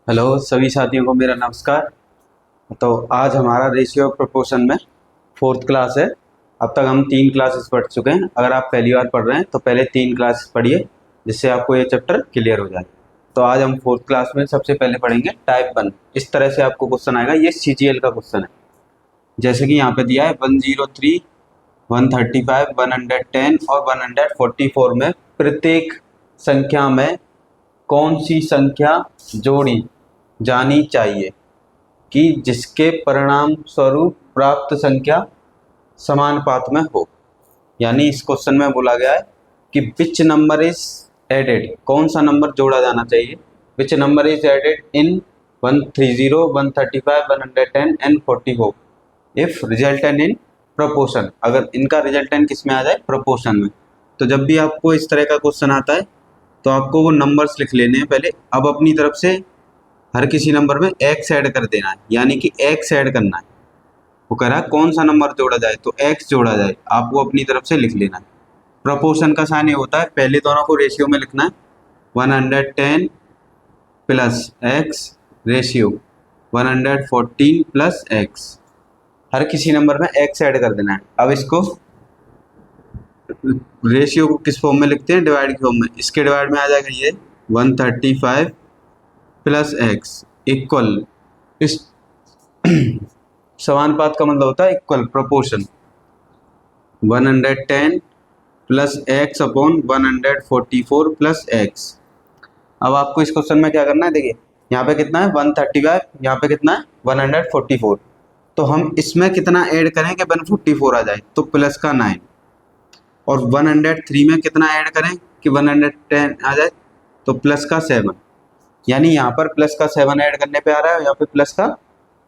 Hello सभी साथियों को मेरा नमस्कार। तो आज हमारा रेशियो ऑफ प्रोपोर्शन में फोर्थ क्लास है। अब तक हम 3 क्लासेस पढ़ चुके हैं। अगर आप पहली बार पढ़ रहे हैं तो पहले 3 क्लासेस पढ़िए, जिससे आपको ये चैप्टर क्लियर हो जाए। तो आज हम फोर्थ क्लास में सबसे पहले पढ़ेंगे टाइप 1। इस तरह से आपको क्वेश्चन आएगा, ये CGL का क्वेश्चन है। जैसे कि यहाँ पे दिया है 103, 135, 110 और 144 में प्रत्येक संख्या में कौन सी संख्या जोड़ी जानी चाहिए कि जिसके परिणाम स्वरूप प्राप्त संख्या समानुपात में हो। यानी इस क्वेश्चन में बोला गया है कि विच नंबर इज एडेड, कौन सा नंबर जोड़ा जाना चाहिए। Which number is added in 130, 135, 110 and 44 if resultant in proportion, अगर इनका रिजल्टेंट किस में आ जाए, प्रोपोर्शन में। तो जब भी आपको इस तरह का क्वेश्चन आता है तो आपको वो नंबर्स लिख लेने हैं पहले। अब अपनी तरफ से हर किसी नंबर में एक्स ऐड कर देना है, यानी कि एक्स ऐड करना है। वो कह रहा है कौन सा नंबर जोड़ा जाए, तो एक्स जोड़ा जाए, आपको अपनी तरफ से लिख लेना है। प्रोपोर्शन का साइन ये होता है, पहले दोनों को रेशियो में लिखना है। 110 plus X ratio 114 plus X. हर किसी नंबर में एक्स ऐड कर देना है। अब इसको रेशियो को किस फॉर्म में लिखते हैं, डिवाइड की फॉर्म में। इसके डिवाइड में आ जाएगा ये 135 प्लस एक्स इक्वल, इस समानुपात का मतलब होता है equal, proportion 110 plus x upon 144 plus x. अब आपको इस क्वेश्चन में क्या करना है, देखिए यहाँ पे कितना है 135, यहाँ पे कितना है 144। तो हम इसमें कितना ऐड करें कि 144 आ जाए, तो प्लस का 9। और 103 में कितना ऐड करें कि 110 आ जाए, तो प्लस का 7। यानी यहाँ पर प्लस का 7 ऐड करने पे आ रहा है, यहाँ पे प्लस का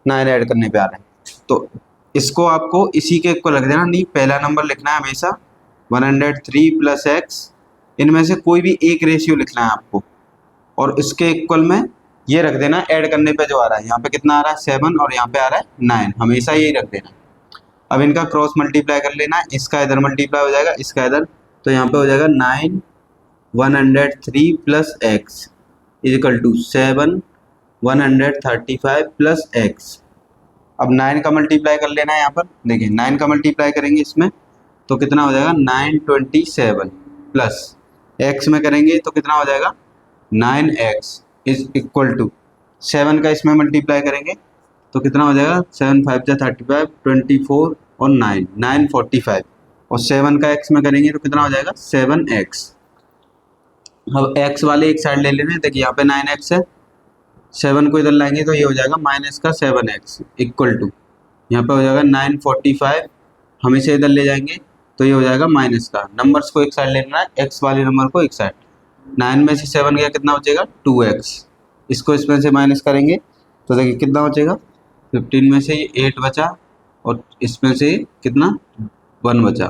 9 ऐड करने पे आ रहा है। तो इसको आपको इसी के इक्वल रख देना, नहीं पहला नंबर लिखना है हमेशा 103 प्लस एक्स। इनमें से कोई भी एक रेशियो लिखना है आपको, और इसके इक्वल में ये रख देना ऐड करने पे जो आ रहा है। यहाँ पे कितना आ रहा है 7 और यहाँ पे आ रहा है 9, हमेशा यही रख देना। अब इनका क्रॉस मल्टीप्लाई कर लेना है, इसका इधर मल्टीप्लाई हो जाएगा, इसका इधर, तो यहाँ पे हो जाएगा 9 103 plus x is equal to 7 135 plus x. अब 9 का मल्टीप्लाई कर लेना है यहाँ पर, देखिए 9 का मल्टीप्लाई करेंगे इसमें तो कितना हो जाएगा 927 प्लस एक्स में करेंगे तो कितना हो जाएगा 9x इज इक्वल टू 7 का इसमें मल्टीप्लाई करेंगे तो कितना हो जाएगा 7 5 जा 35, 24 और 9 945, और 7 का x में करेंगे तो कितना हो जाएगा 7x। अब x वाले एक साइड ले लेने, देखिए यहाँ पे 9x है, 7 को इधर लाएंगे तो ये हो जाएगा माइनस का 7x इक्वल टू, यहाँ पे हो जाएगा 945, हम इसे इधर ले जाएंगे तो ये हो जाएगा माइनस का, नंबर्स को एक साइड ले लेना है, x वाले नंबर को एक साइड। 9 में से 7 गया कितना बचेगा 2x, इसको इसमें से माइनस करेंगे तो देखिए कितना बचेगा 15 में से 8 बचा, और इसमें से कितना 1 बचा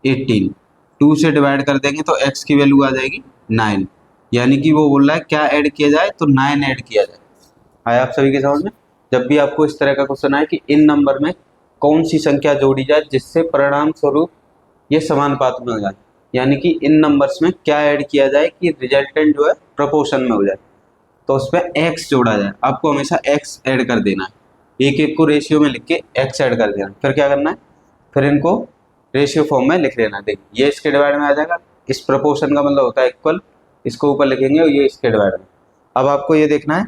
18। 2 से डिवाइड कर देंगे तो x की वैल्यू आ जाएगी 9। यानी कि वो बोल रहा है क्या ऐड किया जाए, तो 9 ऐड किया जाए। आया आप सभी के समझ में। जब भी आपको इस तरह का क्वेश्चन आए कि इन नंबर में कौन सी संख्या जोड़ी जाए जिससे परिणाम स्वरूप ये समानुपात में हो जाए, यानी कि इन नंबर्स में क्या ऐड किया जाए कि रिजल्टेंट जो है प्रोपोर्शन में हो जाए, तो उस पर एक्स जोड़ा जाए। आपको हमेशा एक्स ऐड कर देना है, एक एक को रेशियो में लिख के एक्स ऐड कर देना। फिर क्या करना है, फिर इनको रेशियो फॉर्म में लिख लेना। देखिए ये इसके डिवाइड में आ जाएगा, इस प्रोपोर्शन का मतलब होता है इक्वल, इसको ऊपर लिखेंगे और ये इसके डिवाइड में। अब आपको ये देखना है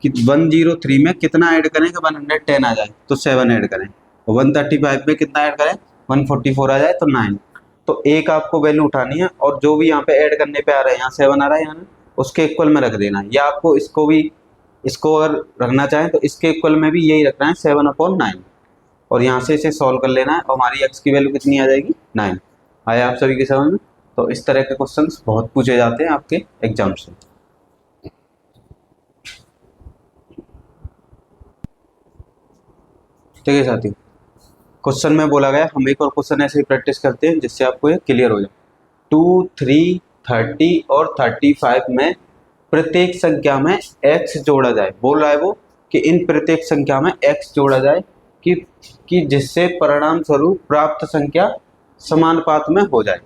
कि 103 में कितना ऐड करें कि 110 आ जाए, तो 7 ऐड करें। 135 में कितना ऐड करें 144 आ जाए तो 9। तो एक आपको वैल्यू उठानी है और जो भी यहाँ पे ऐड करने पे आ रहा है, यहाँ 7 आ रहा है, यहाँ उसके इक्वल में रख देना है। या आपको इसको भी, इसको अगर रखना चाहें तो इसके इक्वल में भी यही रखना है 7/9, और यहाँ से इसे सॉल्व कर लेना है और हमारी x की वैल्यू कितनी आ जाएगी 9। आया आप सभी के समझ में। तो इस तरह के क्वेश्चंस बहुत पूछे जाते हैं आपके एग्जाम से। ठीक है साथियों, क्वेश्चन में बोला गया, हम एक और क्वेश्चन ऐसे ही प्रैक्टिस करते हैं जिससे आपको ये क्लियर हो जाए। 2, 3, 30 और 35 में प्रत्येक संख्या में x जोड़ा जाए। बोल रहा है वो कि इन प्रत्येक संख्या में x जोड़ा जाए कि जिससे परिणाम स्वरूप प्राप्त संख्या समानुपात में हो जाए।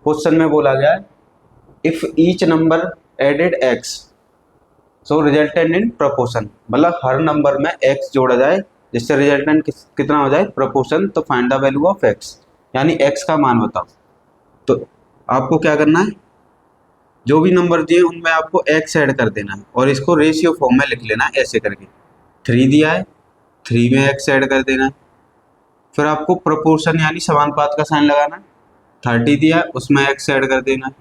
क्वेश्चन में बोला गया है if each number added x, so resultant in proportion, मतलब हर नंबर में x जोड़ा जाए जिससे रिजल्टेंट कितना हो जाए, प्रोपोर्शन। तो find the value of x, यानी x का मान बताओ। तो आपको क्या करना है, जो भी नंबर दिए उनमें आपको x ऐड कर देना है और इसको रेशियो फॉर्म में लिख लेना है ऐसे करके। 3 दिया है, 3 में x ऐड कर देना है। फिर आपको प्रोपोर्शन यानी समानुपात का साइन लगाना है। 30 दिया है, उसमें x ऐड कर देना है,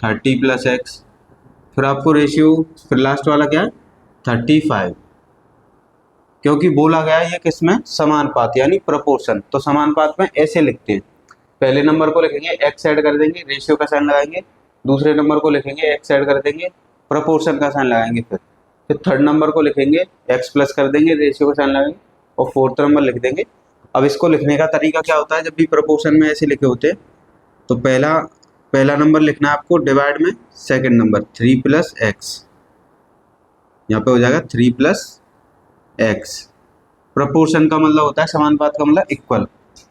30 प्लस x। फिर आपको रेशियो, फिर लास्ट वाला क्या है, 35, क्योंकि बोला गया है ये किसमें, समानुपात यानी प्रोपोर्शन। तो समानुपात में ऐसे लिखते हैं, पहले नंबर को लिखेंगे x ऐड कर देंगे, रेशियो का साइन लगाएंगे। दूसरे नंबर को लिखेंगे x ऐड कर देंगे, प्रोपोर्शन का साइन लगाएंगे। फिर थर्ड नंबर को लिखेंगे x प्लस कर देंगे, रेशियो का साइन लगाएंगे, और फोर्थ नंबर लिख देंगे। अब इसको लिखने का तरीका क्या होता है, जब भी प्रोपोर्शन में ऐसे लिखे होते हैं तो पहला नंबर लिखना है आपको डिवाइड में सेकंड नंबर 3 प्लस एक्स, यहाँ पे हो जाएगा 3 प्लस एक्स। प्रोपोर्शन का मतलब होता है समानुपात का मतलब इक्वल।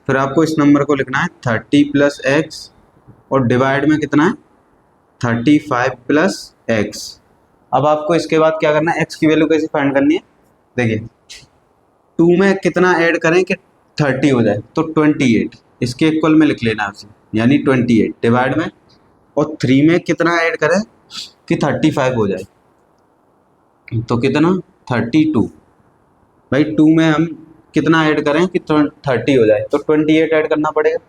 फिर आपको इस नंबर को लिखना है 30 प्लस एक्स और डिवाइड में कितना है, 35 प्लस एक्स। अब आपको इसके बाद क्या करना है, एक्स की वैल्यू कैसे फाइंड करनी है, देखिए 2 में कितना ऐड करें कि 30 हो जाए, तो 28 इसके इक्वल में लिख लेना है उसे, यानी 28 डिवाइड में, और 3 में कितना ऐड करें कि 35 हो जाए, तो कितना 32। भाई 2 में हम कितना ऐड करें कि 30 हो जाए, तो 28 ऐड करना पड़ेगा,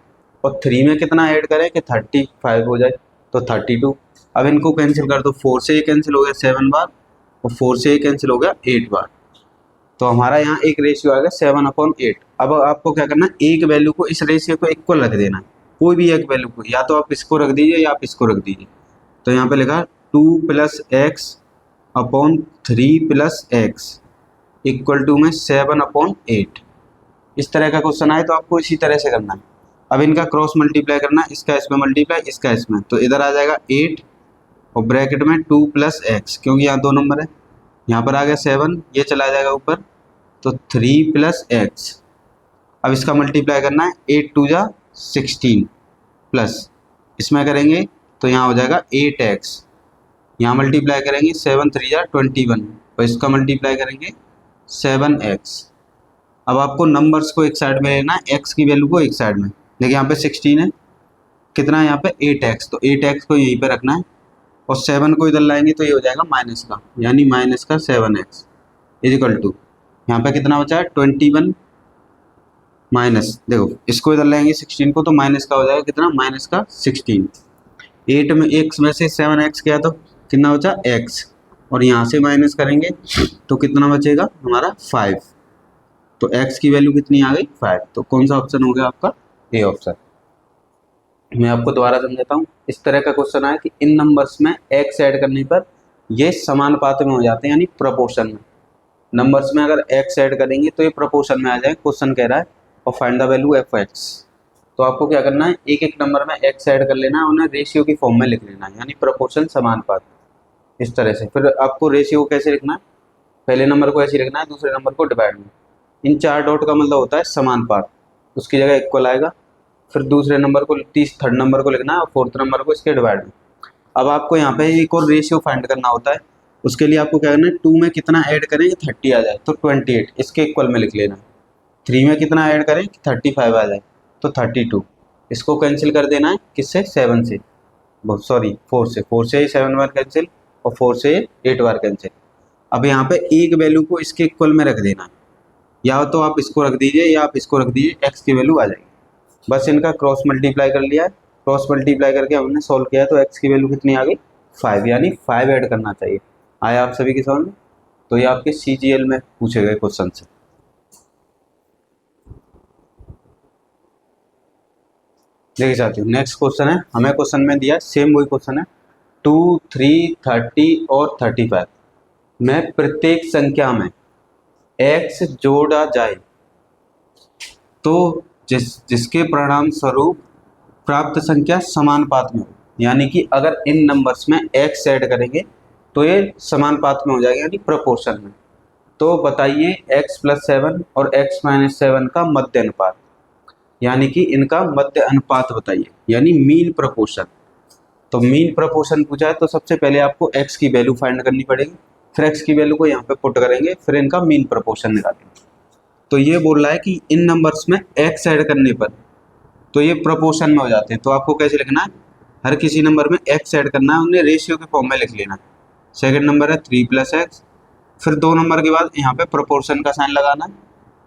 और 3 में कितना ऐड करें कि 35 हो जाए, तो 32। अब इनको कैंसिल कर दो, 4 से ये कैंसिल हो गया 7 बार, और 4 से ये कैंसिल हो गया 8 बार। तो हमारा यहाँ एक रेशियो आ गया 7/8। अब आपको क्या करना है, एक वैल्यू को इस रेशियो को इक्वल रख देना है, कोई भी एक वैल्यू को, या तो आप इसको रख दीजिए या आप इसको रख दीजिए। तो यहाँ पे लिखा 2 plus x upon 3 plus x equal to में 7/8। इस तरह का क्वेश्चन आए तो आपको इसी तरह से करना है। अब इनका क्रॉस मल्टीप्लाई करना है, इसका इसमें मल्टीप्लाई, इसका इसमें, तो इधर आ जाएगा 8 और ब्रैकेट में 2 प्लस एक्स, क्योंकि यहाँ 2 नंबर है। यहाँ पर आ गया 7, ये चला जाएगा ऊपर, तो 3 प्लस एक्स। अब इसका मल्टीप्लाई करना है, 8 2 जा 16 प्लस इसमें करेंगे तो यहाँ हो जाएगा 8x। यहाँ मल्टीप्लाई करेंगे 7 3 जा 21, और इसका मल्टीप्लाई करेंगे 7x। अब आपको नंबर्स को एक साइड में लेना है, x की वैल्यू को एक साइड में। देखिए यहाँ पे 16 है, कितना है यहाँ पे 8x, तो 8x को यहीं पे रखना है, और 7 को इधर लाएंगे तो ये हो जाएगा माइनस का, यानी माइनस का 7x इजिकल टू, यहाँ पे कितना बचा है 21 माइनस, देखो इसको इधर लाएंगे 16 को, तो माइनस का हो जाएगा कितना, माइनस का 16। 8 में x में से 7x किया तो कितना बचा x, और यहाँ से माइनस करेंगे तो कितना बचेगा हमारा 5। तो x की वैल्यू कितनी आ गई 5। तो कौन सा ऑप्शन हो गया आपका, ए ऑप्शन। मैं आपको दोबारा समझाता हूँ। इस तरह का क्वेश्चन आया कि इन नंबर्स में x ऐड करने पर ये समानुपात में हो जाते हैं, यानी प्रोपोर्शन में। नंबर्स में अगर x ऐड करेंगे तो ये प्रोपोर्शन में आ जाए, क्वेश्चन कह रहा है, और find the value F x. तो आपको क्या करना है, एक एक नंबर में x ऐड कर लेना है, उन्हें रेशियो की फॉर्म में लिख लेना है, यानी प्रोपोर्शन समानुपात, इस तरह से। फिर आपको रेशियो कैसे लिखना है, पहले नंबर को ऐसे लिखना है, दूसरे नंबर को डिवाइड में। इन 4 डॉट का मतलब होता है समानुपात, उसकी जगह इक्वल आएगा। फिर दूसरे नंबर को, थर्ड नंबर को लिखना है, और फोर्थ नंबर को इसके डिवाइड में। अब आपको यहाँ पे एक और रेशियो फाइंड करना होता है, उसके लिए आपको क्या करना है, 2 में कितना ऐड करें कि 30 आ जाए, तो 28 इसके इक्वल में लिख लेना है। 3 में कितना ऐड करें कि 35 आ जाए, तो 32। इसको कैंसिल कर देना है, किससे, 7 से, सॉरी 4 से। 4 से 7 बार कैंसिल, और 4 से 8 बार कैंसिल। अब यहाँ पे एक वैल्यू को इसके इक्वल में रख देना है, या तो आप इसको रख दीजिए या आप इसको रख दीजिए, x की वैल्यू आ जाएगी। बस इनका क्रॉस मल्टीप्लाई कर लिया है, क्रॉस मल्टीप्लाई करके हमने सॉल्व किया है, तो x की वैल्यू कितनी आ गई 5, यानी 5 ऐड करना चाहिए। आया आप सभी के समझ में। तो ये आपके CGL में पूछे गए क्वेश्चन से। देखिए साथियों, नेक्स्ट क्वेश्चन है, हमें क्वेश्चन में दिया सेम वही क्वेश्चन है, 2 3 30 और 35 में प्रत्येक संख्या में x जोड़ा जाए तो जिसके परिणाम स्वरूप प्राप्त संख्या समानुपात में हो, यानी कि अगर इन नंबर्स में x ऐड करेंगे तो ये समानुपात में हो जाएगा, यानी प्रोपोर्शन में। तो बताइए x + 7 और x - 7 का मध्य अनुपात, यानी कि इनका मध्य अनुपात बताइए, यानी मीन प्रोपोर्शन। तो मीन प्रोपोर्शन पूछा है तो सबसे पहले आपको x की वैल्यू फाइंड करनी पड़ेगी। फिर एक्स की वैल्यू को यहाँ पे पुट करेंगे, फिर इनका मीन प्रोपोर्शन निकालेंगे। तो ये बोल रहा है कि इन नंबर्स में एक्स ऐड करने पर तो ये प्रोपोर्शन में हो जाते हैं। तो आपको कैसे लिखना है, हर किसी नंबर में एक्स ऐड करना है, उन्हें रेशियो के फॉर्म में लिख लेना। सेकंड नंबर है 3 + x, फिर 2 नंबर के बाद यहाँ पे प्रोपोर्शन का साइन लगाना है,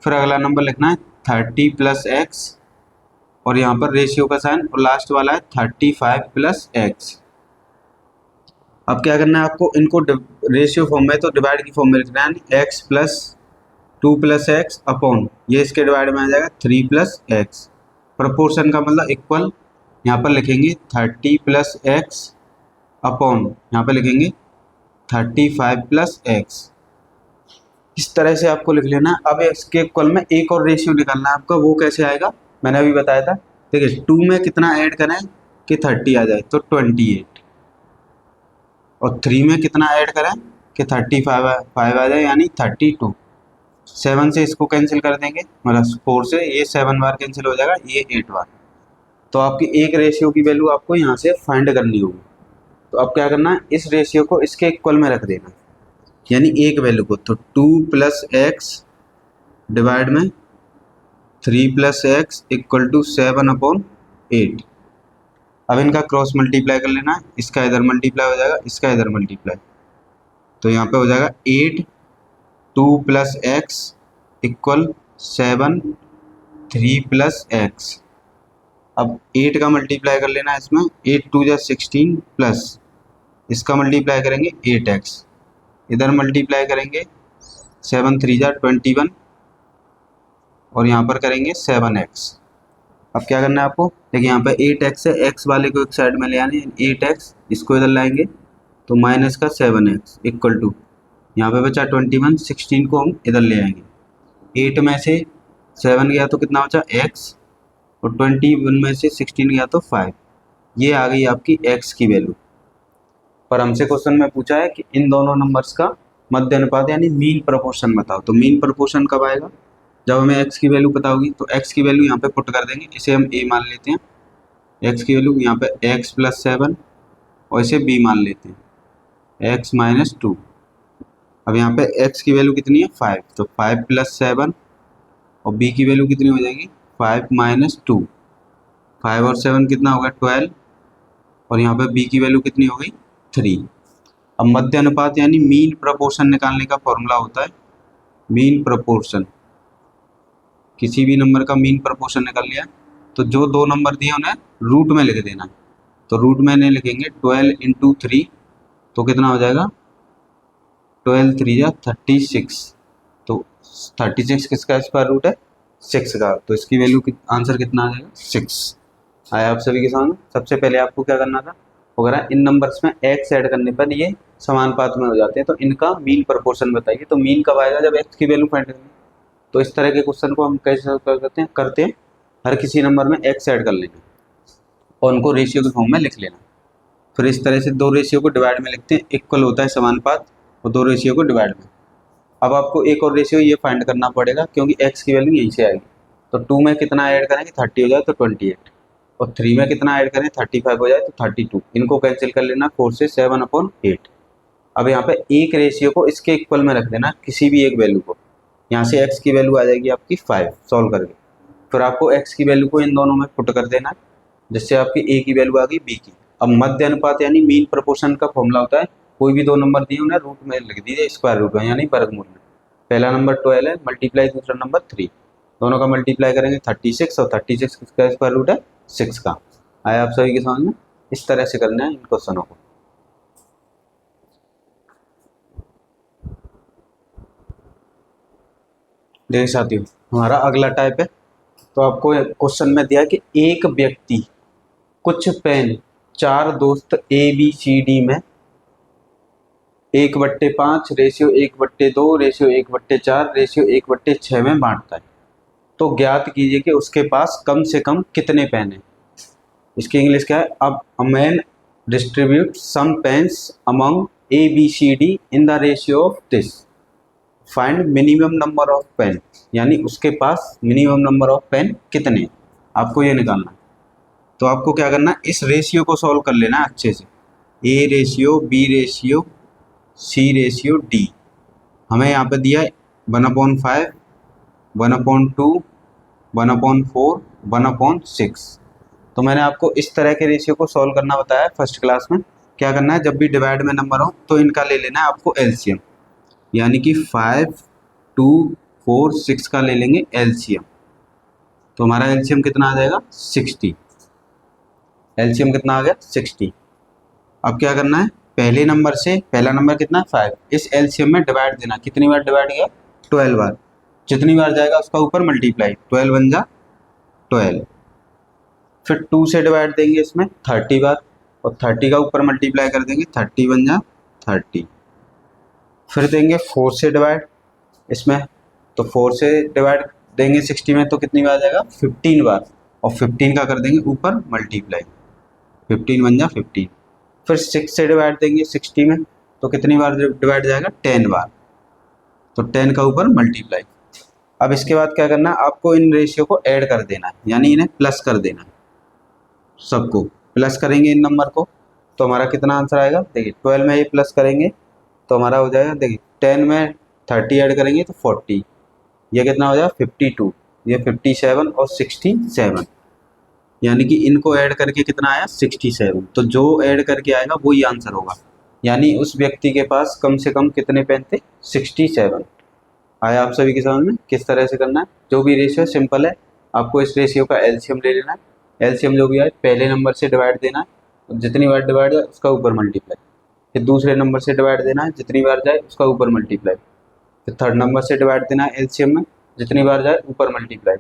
फिर अगला नंबर लिखना है 30 + x और यहाँ पर रेशियो का साइन, और लास्ट वाला है 35 + x। अब क्या करना है आपको, इनको रेशियो फॉर्म में तो डिवाइड की फॉर्म में लिखना है, x + 2 + x अपॉन ये इसके डिवाइड में आ जाएगा 3 + x। प्रोपोर्शन का मतलब इक्वल, यहाँ पर लिखेंगे 30 + x अपॉन यहाँ पर लिखेंगे 35 + x। इस तरह से आपको लिख लेना है। अब इसके इक्वल में एक और रेशियो निकालना है आपका, वो कैसे आएगा मैंने अभी बताया था। देखिए 2 में कितना ऐड करें कि 30 आ जाए, तो 28, और 3 में कितना ऐड करें कि 35 आ जाए, यानी 32। 7 से इसको कैंसिल कर देंगे, मतलब 4 से ये 7 बार कैंसिल हो जाएगा, ये 8 बार। तो आपकी एक रेशियो की वैल्यू आपको यहाँ से फाइंड करनी होगी। तो अब क्या करना है, इस रेशियो को इसके इक्वल में रख देना, यानी एक वैल्यू को। तो 2 + x डिवाइड में 3 + x = 7/8। अब इनका क्रॉस मल्टीप्लाई कर लेना है, इसका इधर मल्टीप्लाई हो जाएगा, इसका इधर मल्टीप्लाई, तो यहाँ पे हो जाएगा 8 2 + x = 7 3 + x। अब 8 का मल्टीप्लाई कर लेना है इसमें, 8 2 = 16 प्लस इसका मल्टीप्लाई करेंगे 8x, इधर मल्टीप्लाई करेंगे 7 3 = 21 और यहाँ पर करेंगे 7x। अब क्या करना है आपको, देखिए यहाँ पे 8x है, x वाले को एक साइड में ले आने, 8x इसको इधर लाएंगे तो माइनस का 7x = यहाँ पे बचा 21, 16 को हम इधर ले आएंगे, 8 में से 7 गया तो कितना बचा x, और 21 में से 16 गया तो 5। ये आ गई आपकी x की वैल्यू। पर हमसे क्वेश्चन में पूछा है कि इन दोनों नंबर्स का मध्य अनुपात यानी मीन प्रोपोर्शन बताओ। तो मीन प्रोपोर्शन कब आएगा, जब हमें x की वैल्यू पता होगी। तो x की वैल्यू यहाँ पे पुट कर देंगे, इसे हम a मान लेते हैं, x की वैल्यू यहाँ पे x + 7 और इसे b मान लेते हैं, x - 2। अब यहाँ पे x की वैल्यू कितनी है 5, तो 5 + 7 और b की वैल्यू कितनी हो जाएगी 5 - 2। 5 और 7 कितना होगा 12, और यहाँ पे b की वैल्यू कितनी हो गई 3। अब मध्य अनुपात यानी मीन प्रोपोर्शन निकालने का फॉर्मूला होता है मीन प्रोपोर्शन। किसी भी नंबर का मीन प्रोपोर्शन निकाल लिया, तो जो दो नंबर दिए उन्हें रूट में लिख देना। तो रूट में नहीं लिखेंगे, 12 × 3 तो कितना हो जाएगा 12 3 = 36। तो 36 किसका स्क्वायर रूट है 6 का, तो इसकी वैल्यू आंसर कितना आ जाएगा 6 आया आप सभी के सामने। सबसे पहले आपको क्या करना था, वगैरह इन नंबर्स में x ऐड करने पर ये समानुपात में हो जाते हैं, तो इनका मीन प्रोपोर्शन बताइए। तो मीन कब आएगा, जब x की वैल्यू फाइंड करनी। तो इस तरह के क्वेश्चन को हम कैसे करते हैं, हर किसी नंबर में x ऐड कर लेना और उनको रेशियो के फॉर्म में लिख लेना। फिर इस तरह से दो रेशियो को डिवाइड में लिखते हैं, इक्वल होता है समानुपात, और दो रेशियो को डिवाइड में। अब आपको एक और रेशियो ये फाइंड करना पड़ेगा, क्योंकि x की वैल्यू यहीं से आएगी। तो 2 में कितना ऐड करेंगे 30 हो जाए तो 28, और 3 में कितना ऐड करें 35 हो जाए तो 32। इनको कैंसिल कर लेना 4 से 7/8। अब यहाँ पे एक रेशियो को इसके इक्वल में रख देना, किसी भी एक वैल्यू को। यहाँ से x की वैल्यू आ जाएगी आपकी 5 सॉल्व करके। फिर आपको x की वैल्यू को इन दोनों में पुट कर देना, जिससे आपकी a की वैल्यू आ गई b की। अब मध्य अनुपात यानी मीन प्रोपोर्शन का फॉर्मूला होता है, कोई भी दो नंबर दिए उन्हें रूट में लिख दीजिए, स्क्वायर रूट में यानी वर्गमूल में। पहला नंबर 12 है, मल्टीप्लाई दूसरा नंबर 3, दोनों का मल्टीप्लाई करेंगे 36, और 36 किसका स्क्वायर रूट है 6 का। आया आप सभी के समझ में। इस तरह से करना है इन क्वेश्चनों को। देखिए साथियों, हमारा अगला टाइप है। तो आपको क्वेश्चन में दिया कि एक व्यक्ति कुछ पेन 4 दोस्त ABCD में 1/5 रेशियो 1/2 रेशियो 1/4 रेशियो 1/6 में बांटता है। तो ज्ञात कीजिए कि उसके पास कम से कम कितने पेन हैं। इसकी इंग्लिश क्या है, अब a man distribute some pens among ABCD in the ratio of this, find minimum number of pen, यानी उसके पास मिनिमम नंबर ऑफ पेन कितने, आपको ये निकालना है। तो आपको क्या करना है, इस रेशियो को सॉल्व कर लेना है अच्छे से। A ratio B ratio C/D। हमें यहाँ पे दिया है 1/5, 1/2, 1/4, 1/6। तो मैंने आपको इस तरह के रेशियो को सॉल्व करना बताया फर्स्ट क्लास में। क्या करना है, जब भी डिवाइड में नंबर हो तो इनका ले लेना है आपको एलसीएम, यानी कि 5, 2, 4, 6 का ले लेंगे एलसीएम। तो हमारा एलसीएम कितना आ जाएगा 60। एलसीएम कितना आ गया 60। अब क्या करना है, पहले नंबर से, पहला नंबर कितना 5, इस एलसीएम में डिवाइड देना। कितनी बार डिवाइड किया 12 बार। जितनी बार जाएगा उसका ऊपर मल्टीप्लाई, 12 1 जा 12। फिर 2 से डिवाइड देंगे इसमें 30 बार, और 30 का ऊपर मल्टीप्लाई कर देंगे, 30 1 जा 30। फिर देंगे 4 से डिवाइड इसमें, तो 4 से डिवाइड देंगे 60 में, तो कितनी बार जाएगा 15 बार, और 15 का कर देंगे ऊपर मल्टीप्लाई, 15 1 जा 15। फिर 6 से डिवाइड देंगे 60 में, तो कितनी बार डिवाइड जाएगा 10 बार, तो 10 का ऊपर मल्टीप्लाई। अब इसके बाद क्या करना है, आपको इन रेशियो को ऐड कर देना है, यानी इन्हें प्लस कर देना है। सबको प्लस करेंगे इन नंबर को, तो हमारा कितना आंसर आएगा, देखिए 12 में ये प्लस करेंगे तो हमारा हो जाएगा, देखिए 10 में 30 ऐड करेंगे तो 40, ये कितना हो जाएगा 52, ये 57 और 67, यानी कि इनको ऐड करके कितना आया 67। तो जो ऐड करके आएगा वही आंसर होगा, यानी उस व्यक्ति के पास कम से कम कितने पेन थे 67। आया आप सभी के समझ में किस तरह से करना है। जो भी रेशियो सिंपल है, आपको इस रेशियो का एलसीएम ले लेना है। एलसीएम जो भी आए पहले नंबर से डिवाइड देना है, जितनी बार डिवाइड जाए उसका ऊपर मल्टीप्लाई। फिर दूसरे नंबर से डिवाइड देना है, जितनी बार जाए उसका ऊपर मल्टीप्लाई। फिर थर्ड नंबर से डिवाइड देना है एलसीएम में, जितनी बार जाए ऊपर मल्टीप्लाई।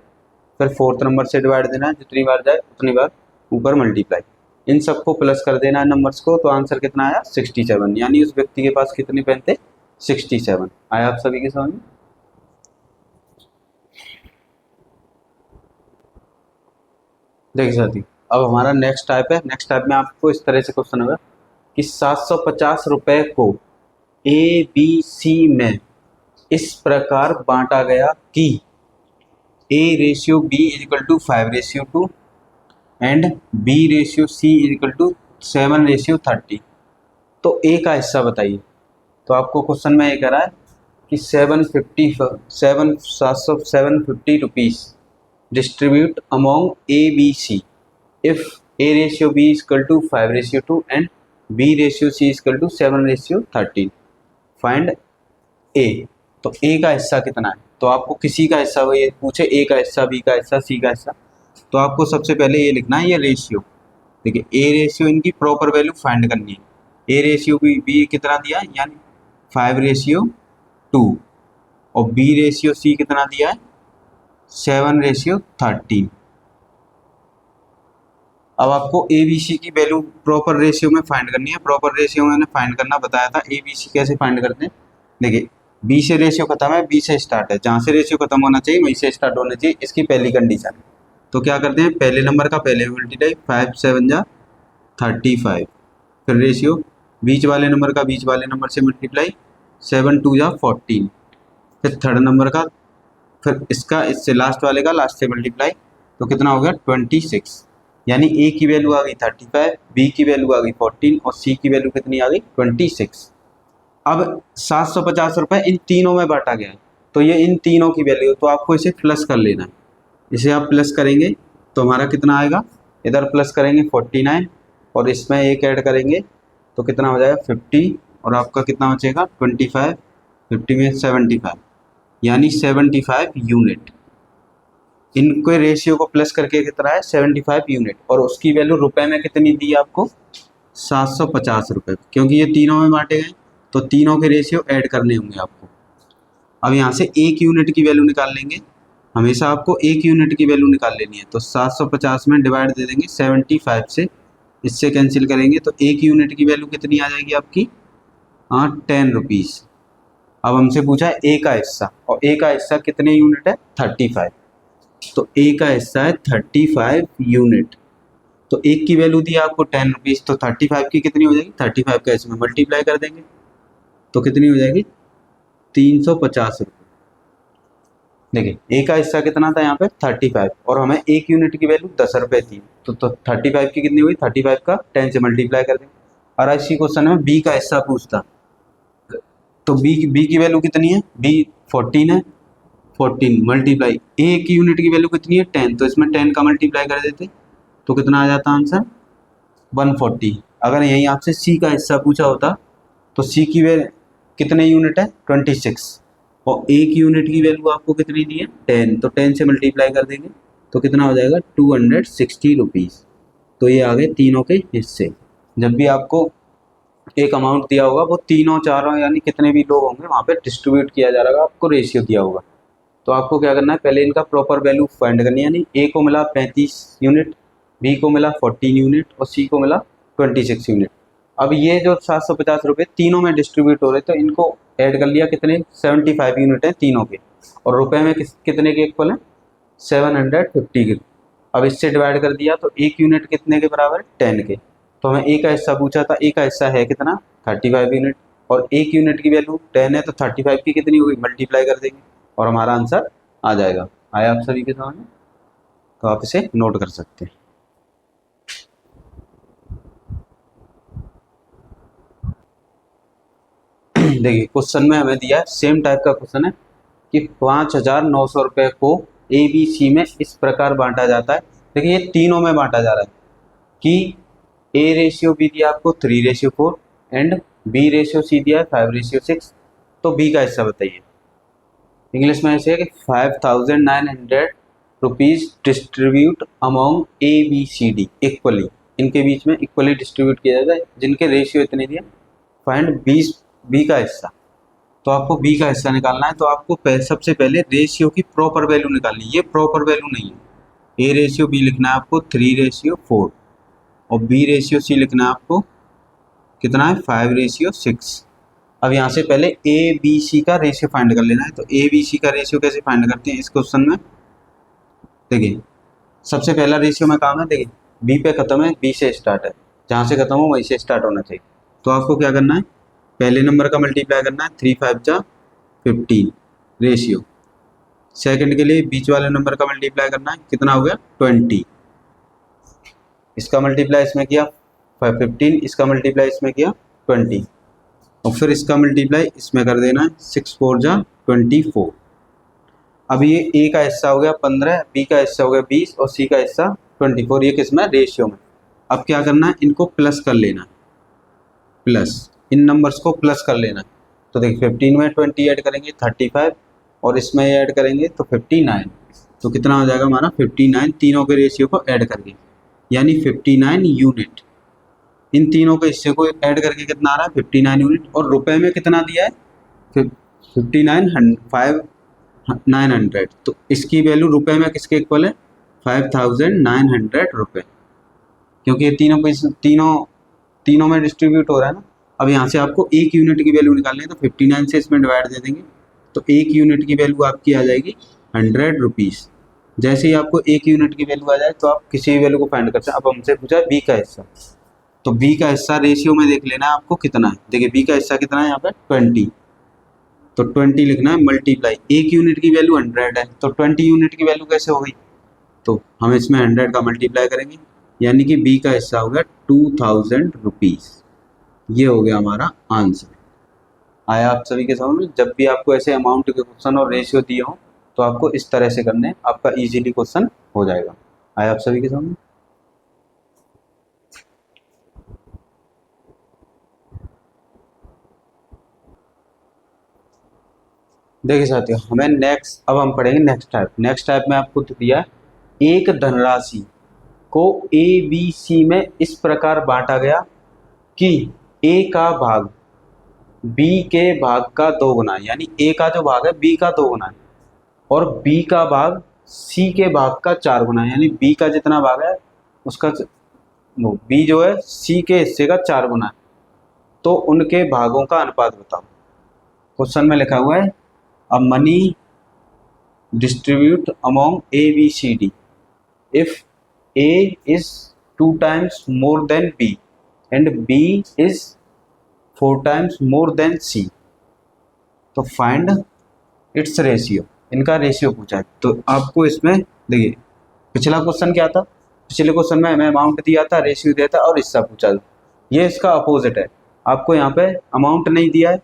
फिर फोर्थ नंबर से डिवाइड देना है, जितनी बार जाए उतनी बार ऊपर मल्टीप्लाई। इन सबको प्लस कर देना है नंबर्स को, तो आंसर कितना आया 67, यानी उस व्यक्ति के पास कितने पेन थे 67। आया आप सभी के समझ में। देखिए साथी, अब हमारा नेक्स्ट टाइप है। नेक्स्ट टाइप में आपको इस तरह से क्वेश्चन होगा कि 750 रुपए को ए बी सी में इस प्रकार बांटा गया कि A/B = 5/2 एंड B/C = 7/30। तो A का हिस्सा बताइए। तो आपको क्वेश्चन में ये कह रहा है कि 750 rupees distribute among A, B, C if A/B = 5/2 and B/C = 7/30। Find A। तो A का हिस्सा कितना है, तो आपको किसी का हिस्सा वो ये पूछे, A का हिस्सा, B का हिस्सा, C का हिस्सा, तो आपको सबसे पहले ये लिखना है ये रेशियो। देखिए A रेशियो इनकी प्रॉपर वैल्यू फाइंड करनी है। A/B कितना दिया है, यानी 5/2, और B/C कितना दिया है 7/30। अब आपको ABC की वैल्यू प्रॉपर रेशियो में फाइंड करनी है। प्रॉपर रेशियो मैंने फाइंड करना बताया था। ABC कैसे फाइंड करते हैं, देखिए B से रेशियो खत्म है, B से स्टार्ट है, जहाँ से रेशियो खत्म होना चाहिए वहीं से स्टार्ट होना चाहिए, इसकी पहली कंडीशन है। तो क्या करते हैं, पहले नंबर का पहले मल्टीप्लाई, 5 7 जा 35, फिर रेशियो बीच वाले नंबर का बीच वाले नंबर से मल्टीप्लाई, 7 2 जा 14, फिर थर्ड नंबर का, फिर इसका इससे लास्ट वाले का लास्ट से मल्टीप्लाई, तो कितना हो गया 26, यानी A की वैल्यू आ गई 35, B की वैल्यू आ गई 14 और C की वैल्यू कितनी आ गई 26। अब 750 रुपये इन तीनों में बांटा गया है, तो ये इन तीनों की वैल्यू, तो आपको इसे प्लस कर लेना है। इसे आप प्लस करेंगे तो हमारा कितना आएगा, इधर प्लस करेंगे 49 और इसमें एक ऐड करेंगे तो कितना हो जाएगा 50, और आपका कितना बचेगा 25, 50 में 75, यानी 75 यूनिट। इनके रेशियो को प्लस करके कितना है 75 यूनिट, और उसकी वैल्यू रुपए में कितनी दी आपको 750 रुपये, क्योंकि ये तीनों में बांटे गए तो तीनों के रेशियो ऐड करने होंगे आपको। अब यहाँ से एक यूनिट की वैल्यू निकाल लेंगे, हमेशा आपको एक यूनिट की वैल्यू निकाल लेनी है। तो 750 में डिवाइड दे देंगे 75 से, इससे कैंसिल करेंगे तो एक यूनिट की वैल्यू कितनी आ जाएगी आपकी 10 रुपीज़। अब हमसे पूछा है A का हिस्सा, और A का हिस्सा कितने यूनिट है 35, तो A का हिस्सा है 35 यूनिट। तो एक की वैल्यू दी आपको 10 रुपीज़, तो 35 की कितनी हो जाएगी, 35 का इसमें मल्टीप्लाई कर देंगे तो कितनी हो जाएगी 350 रुपये। देखिए A का हिस्सा कितना था यहाँ पे 35, और हमें एक यूनिट की वैल्यू 10 रुपये थी, तो 35 की कितनी हुई, 35 का 10 से मल्टीप्लाई कर देंगे। और इसी क्वेश्चन में B का हिस्सा पूछता, तो बी की वैल्यू कितनी है, बी 14 है, 14 मल्टीप्लाई ए की यूनिट की वैल्यू कितनी है 10, तो इसमें 10 का मल्टीप्लाई कर देते तो कितना आ जाता आंसर 140। अगर यही आपसे सी का हिस्सा पूछा होता तो सी की वैल्यू कितने यूनिट है 26 और ए की यूनिट की वैल्यू आपको कितनी दी है 10, तो 10 से मल्टीप्लाई कर देंगे तो कितना हो जाएगा 260 रुपीज़। तो ये आ गए तीनों के हिस्से। जब भी आपको एक अमाउंट दिया होगा वो तीनों चारों यानी कितने भी लोग होंगे वहाँ पे डिस्ट्रीब्यूट किया जा रहा होगा, आपको रेशियो दिया होगा। तो आपको क्या करना है, पहले इनका प्रॉपर वैल्यू फाइंड करनी है। यानी ए को मिला 35 यूनिट, बी को मिला 14 यूनिट और सी को मिला 26 यूनिट। अब ये जो 750 रुपये तीनों में डिस्ट्रीब्यूट हो रहे तो इनको ऐड कर लिया, कितने 75 यूनिट हैं तीनों के, और रुपए में कितने के इक्वल हैं 750 के। अब इससे डिवाइड कर दिया तो एक यूनिट कितने के बराबर 10 के। तो हमें ए का हिस्सा पूछा था, ए का हिस्सा है कितना 35 यूनिट, और एक यूनिट की वैल्यू 10 है तो 35 की कितनी होगी मल्टीप्लाई कर देंगे और हमारा आंसर आ जाएगा। आया आप सभी के समझ में? तो आप इसे नोट कर सकते हैं। देखिए क्वेश्चन में हमें दिया है सेम टाइप का क्वेश्चन है कि 5,900 रुपये को ए बी सी में इस प्रकार बांटा जाता है। देखिए ये तीनों में बांटा जा रहा है कि ए रेशियो बी दिया आपको 3:4 एंड बी रेशियो सी दिया है 5:6। तो बी का हिस्सा बताइए। इंग्लिश में ऐसे है कि 5,900 rupees distribute among A B C D equally, इनके बीच में इक्वली डिस्ट्रीब्यूट किया जाता है जिनके रेशियो इतने दिए। फाइंड बी का हिस्सा। तो आपको बी का हिस्सा निकालना है तो आपको सबसे पहले रेशियो की प्रॉपर वैल्यू निकालनी है। ये प्रॉपर वैल्यू नहीं है। ए रेशियो बी लिखना है आपको 3:4 और बी रेशियो सी लिखना है आपको कितना है 5:6। अब यहाँ से पहले ए बी सी का रेशियो फाइंड कर लेना है। तो ए बी सी का रेशियो कैसे फाइंड करते हैं इस क्वेश्चन में? देखिए सबसे पहला रेशियो में काम है, देखिए बी पे खत्म है, बी से स्टार्ट है, जहाँ से खत्म हो वहीं से स्टार्ट होना चाहिए। तो आपको क्या करना है, पहले नंबर का मल्टीप्लाई करना है 3 5 जा 15 रेशियो। सेकंड के लिए बीच वाले नंबर का मल्टीप्लाई करना है, कितना हो गया 20। इसका मल्टीप्लाई इसमें किया 15, इसका मल्टीप्लाई इसमें किया 20 और फिर इसका मल्टीप्लाई इसमें कर देना है 6 4 जा 24। अब ये ए का हिस्सा हो गया 15, बी का हिस्सा हो गया 20 और सी का हिस्सा 24। ये किस में रेशियो में। अब क्या करना है, इनको प्लस कर लेना है, प्लस इन नंबर्स को प्लस कर लेना है। तो देखिए 15 में 20 ऐड करेंगे 35 और इसमें ऐड करेंगे तो 59। तो कितना हो जाएगा हमारा 59 तीनों के रेशियो को ऐड करके, यानी 59 यूनिट। इन तीनों के हिस्से को ऐड करके कितना आ रहा है 59 यूनिट। और रुपए में कितना दिया है 59,900। तो इसकी वैल्यू रुपए में किसके इक्वल है 5,900 रुपये, क्योंकि ये तीनों में डिस्ट्रीब्यूट हो रहा है ना। अब यहाँ से आपको एक यूनिट की वैल्यू निकालनी है तो 59 से इसमें डिवाइड दे देंगे तो एक यूनिट की वैल्यू आपकी आ जाएगी 100 रुपीज़। जैसे ही आपको एक यूनिट की वैल्यू आ जाए तो आप किसी भी वैल्यू को फाइंड कर सकते हैं। अब हमसे पूछा बी का हिस्सा, तो बी का हिस्सा रेशियो में देख लेना है आपको कितना है। देखिए बी का हिस्सा कितना है यहाँ पे 20, तो 20 लिखना है मल्टीप्लाई, एक यूनिट की वैल्यू 100 है तो 20 यूनिट की वैल्यू कैसे हो गई, तो हम इसमें 100 का मल्टीप्लाई करेंगे, यानी कि बी का हिस्सा होगा 2,000 रुपीज़। ये हो गया हमारा आंसर। आया आप सभी के समझ में? जब भी आपको ऐसे अमाउंट के क्वेश्चन और रेशियो दिए हों तो आपको इस तरह से करने, आपका इजीली क्वेश्चन हो जाएगा। आया आप सभी के समझ में? देखिए साथियों हमें अब हम पढ़ेंगे नेक्स्ट टाइप में आपको दिया एक धनराशि को ए बी सी में इस प्रकार बांटा गया कि ए का भाग बी के भाग का 2 गुना है, यानी ए का जो भाग है बी का 2 गुना है और बी का भाग सी के भाग का 4 गुना है, यानी बी का जितना भाग है उसका बी जो है सी के हिस्से का 4 गुना है। तो उनके भागों का अनुपात बताओ। क्वेश्चन में लिखा हुआ है a money distribute among A B C D if A is 2 times more than B and B is 4 times more than C, तो फाइंड इट्स रेशियो। इनका रेशियो पूछा है। तो आपको इसमें देखिए पिछला क्वेश्चन क्या था, पिछले क्वेश्चन में हमें अमाउंट दिया था, रेशियो दिया था और हिस्सा पूछा था। ये इसका अपोजिट है, आपको यहाँ पे अमाउंट नहीं दिया है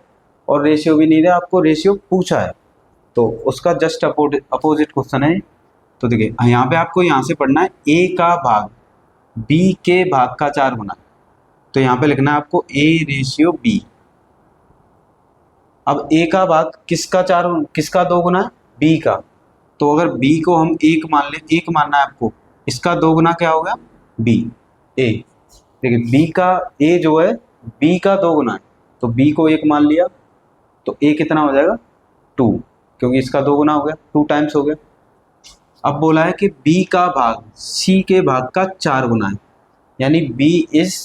और रेशियो भी नहीं दिया, आपको रेशियो पूछा है, तो उसका जस्ट अपोजिट क्वेश्चन है। तो देखिए यहाँ पे आपको यहाँ से पढ़ना है ए का भाग बी के भाग का 4 गुना। तो यहाँ पे लिखना है आपको ए रेशियो बी। अब ए का भाग किसका 2 गुना है? बी का। तो अगर बी को हम 1 मान लें, 1 मानना है आपको, इसका 2 गुना क्या हो गया? बी ए। देखिए बी का ए जो है बी का 2 गुना है, तो बी को 1 मान लिया, तो ए कितना हो जाएगा? 2, क्योंकि इसका 2 गुना हो गया, 2 टाइम्स हो गया। अब बोला है कि बी का भाग सी के भाग का 4 गुना है, यानी बी इज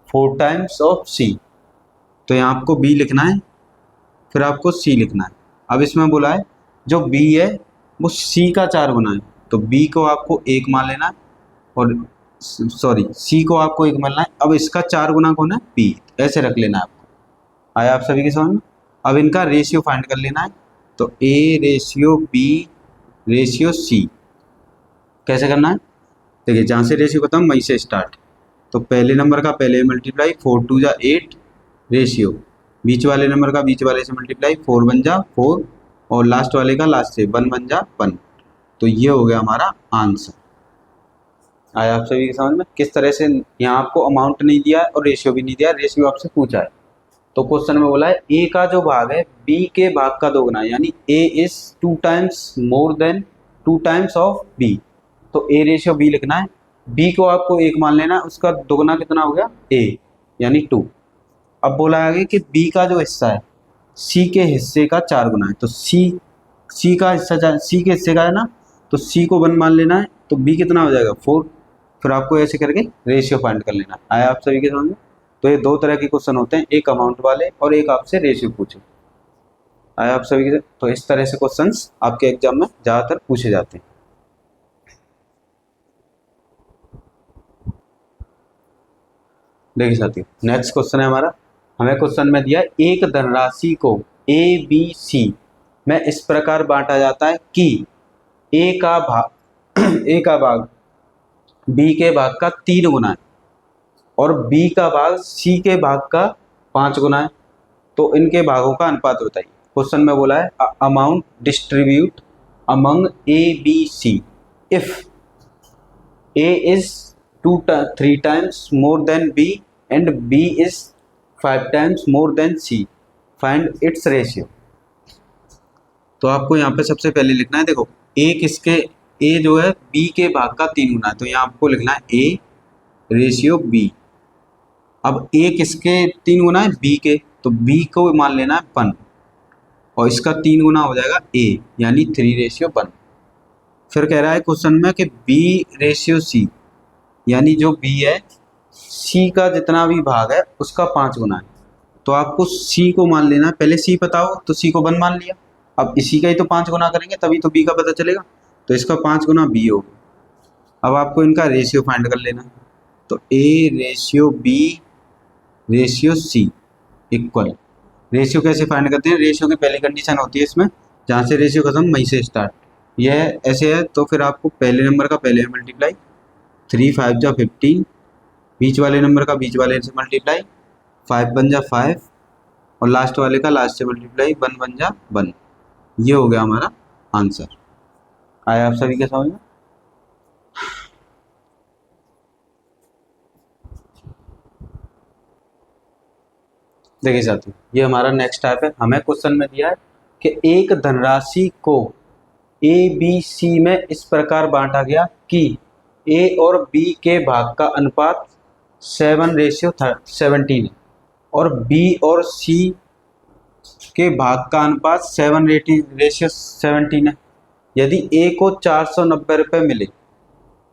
4 टाइम्स ऑफ सी। तो यहाँ आपको बी लिखना है, फिर आपको सी लिखना है। अब इसमें बोला है जो बी है वो सी का 4 गुना है, तो बी को आपको 1 मान लेना है, और सॉरी सी को आपको 1 मानना है। अब इसका 4 गुना कौन है? बी। ऐसे रख लेना है आपको। आया आप सभी के समझ में? अब इनका रेशियो फाइंड कर लेना है। तो A ratio B ratio C कैसे करना है? देखिए जहाँ से रेशियो खत्म वहीं से स्टार्ट। तो पहले नंबर का पहले मल्टीप्लाई, 4 2 जा 8 रेशियो, बीच वाले नंबर का बीच वाले से मल्टीप्लाई, 4 1 जा 4, और लास्ट वाले का लास्ट से 1 1 जा 1। तो ये हो गया हमारा आंसर। आया आप सभी के समझ में? किस तरह से यहाँ आपको अमाउंट नहीं दिया है और रेशियो भी नहीं दिया, रेशियो आपसे पूछा है। तो क्वेश्चन में बोला है ए का जो भाग है बी के भाग का 2 गुना, यानी A is 2 times more than 2 times of B. तो ए रेशियो बी लिखना है, बी को आपको 1 मान लेना है, उसका 2 गुना कितना हो गया? ए, यानी 2। अब बोला है कि बी का जो हिस्सा है सी के हिस्से का 4 गुना है, तो सी का हिस्सा सी के हिस्से का है ना, तो सी को 1 मान लेना है, तो बी कितना हो जाएगा? 4। फिर आपको ऐसे करके रेशियो फाइंड कर लेना। आया आप सभी के समझ में? तो ये 2 तरह के क्वेश्चन होते हैं, एक अमाउंट वाले और एक आपसे रेशियो पूछे। आया आप सभी के? तो इस तरह से क्वेश्चंस आपके एग्जाम में ज़्यादातर पूछे जाते हैं। देखिए साथियों नेक्स्ट क्वेश्चन है हमारा। हमें क्वेश्चन में दिया एक धनराशि को ए बी सी में इस प्रकार बांटा जाता है कि ए का भाग बी के भाग का 3 गुना है और बी का भाग सी के भाग का 5 गुना है। तो इनके भागों का अनुपात बताइए। क्वेश्चन में बोला है amount distribute among A B C if A is 3 times more than B and B is 5 times more than C. Find its ratio. तो आपको यहाँ पे सबसे पहले लिखना है, देखो A जो है B के भाग का 3 गुना है, तो यहाँ आपको लिखना है A रेशियो B। अब A किसके 3 गुना है? B के, तो B को मान लेना है 1, और इसका 3 गुना हो जाएगा A, यानी 3:1। फिर कह रहा है क्वेश्चन में कि B रेशियो C, यानी जो B है C का जितना भी भाग है उसका 5 गुना है, तो आपको C को मान लेना है। पहले C पता हो तो C को 1 मान लिया, अब इसी का ही तो 5 गुना करेंगे तभी तो B का पता चलेगा, तो इसका 5 गुना B होगा। अब आपको इनका रेशियो फाइंड कर लेना है। तो A ratio B ratio C equal, ratio कैसे फाइंड करते हैं? रेशियो की पहली कंडीशन होती है इसमें, जहाँ से रेशियो खत्म वहीं से स्टार्ट। यह ऐसे है, तो फिर आपको पहले नंबर का पहले मल्टीप्लाई, 3 5 जा 15, बीच वाले नंबर का बीच वाले से मल्टीप्लाई, 5 1 जा 5, और लास्ट वाले का लास्ट से मल्टीप्लाई, 1 1 जा 1। ये हो गया हमारा आंसर। आया आप सभी के समझ में? देखिए साथियों ये हमारा नेक्स्ट टाइप है। हमें क्वेश्चन में दिया है कि एक धनराशि को ए बी सी में इस प्रकार बांटा गया कि ए और बी के भाग का अनुपात 7:17 है और बी और सी के भाग का अनुपात 7:17 है। यदि ए को 490 रुपये मिले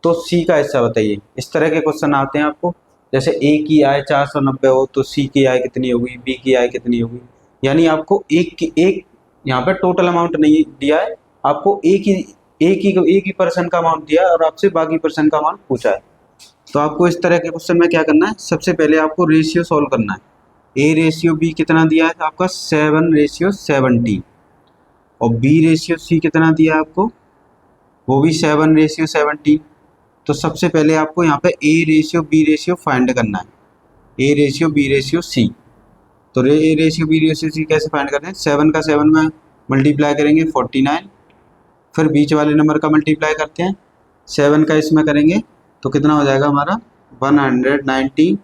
तो सी का हिस्सा बताइए। इस तरह के क्वेश्चन आते हैं आपको, जैसे ए की आय 490 हो तो सी की आय कितनी होगी, बी की आय कितनी होगी। यानी आपको एक यहाँ पे टोटल अमाउंट नहीं दिया है, आपको एक ही पर्सन का अमाउंट दिया है और आपसे बाकी पर्सन का अमाउंट पूछा है। तो आपको इस तरह के क्वेश्चन में क्या करना है, सबसे पहले आपको रेशियो सॉल्व करना है। ए रेशियो बी कितना दिया है आपका 7:17, और बी रेशियो सी कितना दिया है आपको, वो भी 7:17। तो सबसे पहले आपको यहाँ पे A ratio B ratio find करना है, A ratio B ratio C. तो A ratio B ratio C कैसे फाइंड करते हैं, 7 का 7 में मल्टीप्लाई करेंगे 49, फिर बीच वाले नंबर का मल्टीप्लाई करते हैं 7 का इसमें करेंगे तो कितना हो जाएगा हमारा 119,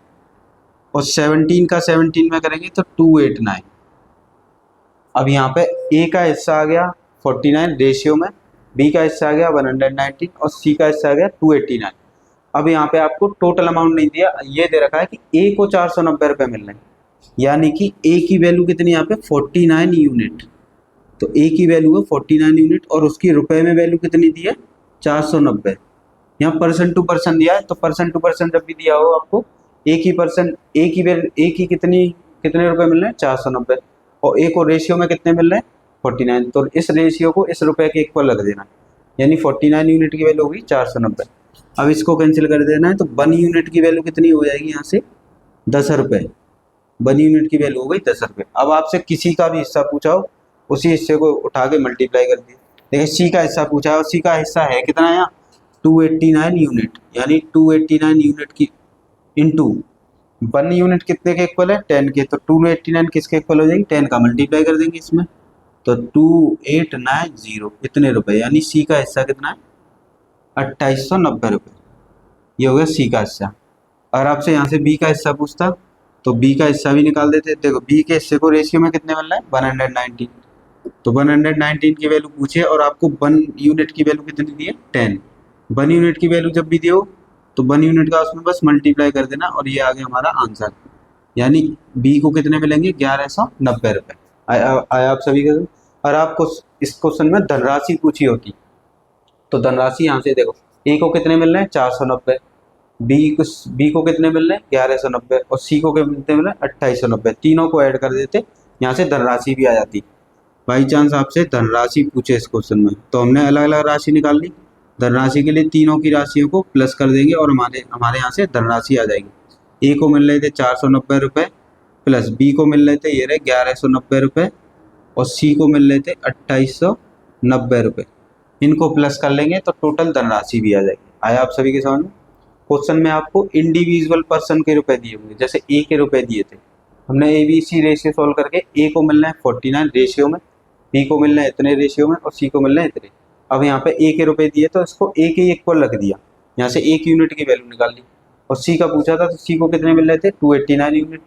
और 17 का 17 में करेंगे तो 289। अब यहाँ पे ए का हिस्सा आ गया 49 रेशियो में, बी का हिस्सा आ गया 119 और सी का हिस्सा आ गया 289। अब यहाँ पे आपको टोटल अमाउंट नहीं दिया, ये दे रखा है कि ए को 490 रुपये मिल रहे हैं, यानी कि ए की वैल्यू कितनी यहाँ पे 49 यूनिट। तो ए की वैल्यू है 49 यूनिट और उसकी रुपए में वैल्यू कितनी दी है 490। यहाँ परसेंट टू परसेंट दिया है, तो परसेंट टू परसेंट जब भी दिया हो आपको ए की परसेंट ए की वैल्यू ए की कितने रुपए मिल रहे हैं 490, और ए को रेशियो में कितने मिल रहे हैं 49, तो इस रेशियो को इस रुपए के इक्वल रख देना, यानी 49 यूनिट की वैल्यू होगी 490। अब इसको कैंसिल कर देना है, तो 1 यूनिट की वैल्यू कितनी हो जाएगी यहाँ से 10 रुपये, 1 यूनिट की वैल्यू हो गई 10 रुपये। अब आपसे किसी का भी हिस्सा पूछा हो उसी हिस्से को उठा के मल्टीप्लाई कर दिए। देखिए सी का हिस्सा पूछा है और सी का हिस्सा है कितना है यहाँ 289 यूनिट, यानी 289 यूनिट की इंटू 1 यूनिट कितने के इक्वल है 10 के, तो 289 किसके इक्वल हो जाएगी 10 का मल्टीप्लाई कर देंगे इसमें, तो 2890 इतने रुपए, यानी सी का हिस्सा कितना है 2890 रुपये। ये हो गया सी का हिस्सा। अगर आपसे यहाँ से बी का हिस्सा पूछता तो बी का हिस्सा भी निकाल देते। देखो बी के हिस्से को रेशियो में कितने मिल रहा है 119, तो 119 की वैल्यू पूछे और आपको 1 यूनिट की वैल्यू कितनी दी है 10। 1 यूनिट की वैल्यू जब भी दी हो तो 1 यूनिट का उसमें बस मल्टीप्लाई कर देना और ये आ गया हमारा आंसर, यानी बी को कितने मिलेंगे 1190 रुपये। आया आप सभी का। और आपको इस क्वेश्चन में धनराशि पूछी होती तो धनराशि यहाँ से देखो ए को कितने मिल रहे हैं 490, बी को कितने मिल रहे हैं 1190 और सी को कितने मिल रहे हैं 2890, तीनों को ऐड कर देते, यहाँ से धनराशि भी आ जाती। बाई चांस आपसे धनराशि पूछे इस क्वेश्चन में तो हमने अलग अलग राशि निकाल ली, धनराशि के लिए तीनों की राशियों को प्लस कर देंगे और हमारे यहाँ से धनराशि आ जाएगी। ए को मिल रहे थे 490 रुपये, प्लस बी को मिल रहे थे ये रहे 1190 रुपये और सी को मिल रहे थे 2890 रुपये। इनको प्लस कर लेंगे तो टोटल धनराशि भी आ जाएगी। आया आप सभी के समझ में। क्वेश्चन में आपको इंडिविजुअल पर्सन के रुपए दिए होंगे, जैसे ए के रुपए दिए थे, हमने A B C ratio solve करके ए को मिलना है 49 रेशियो में, बी को मिलना है इतने रेशियो में और सी को मिलना है इतने। अब यहाँ पे ए के रुपए दिए तो इसको ए के इक्वल रख दिया, यहाँ से 1 यूनिट की वैल्यू निकाल ली। और सी का पूछा था तो सी को कितने मिल रहे थे 289 यूनिट,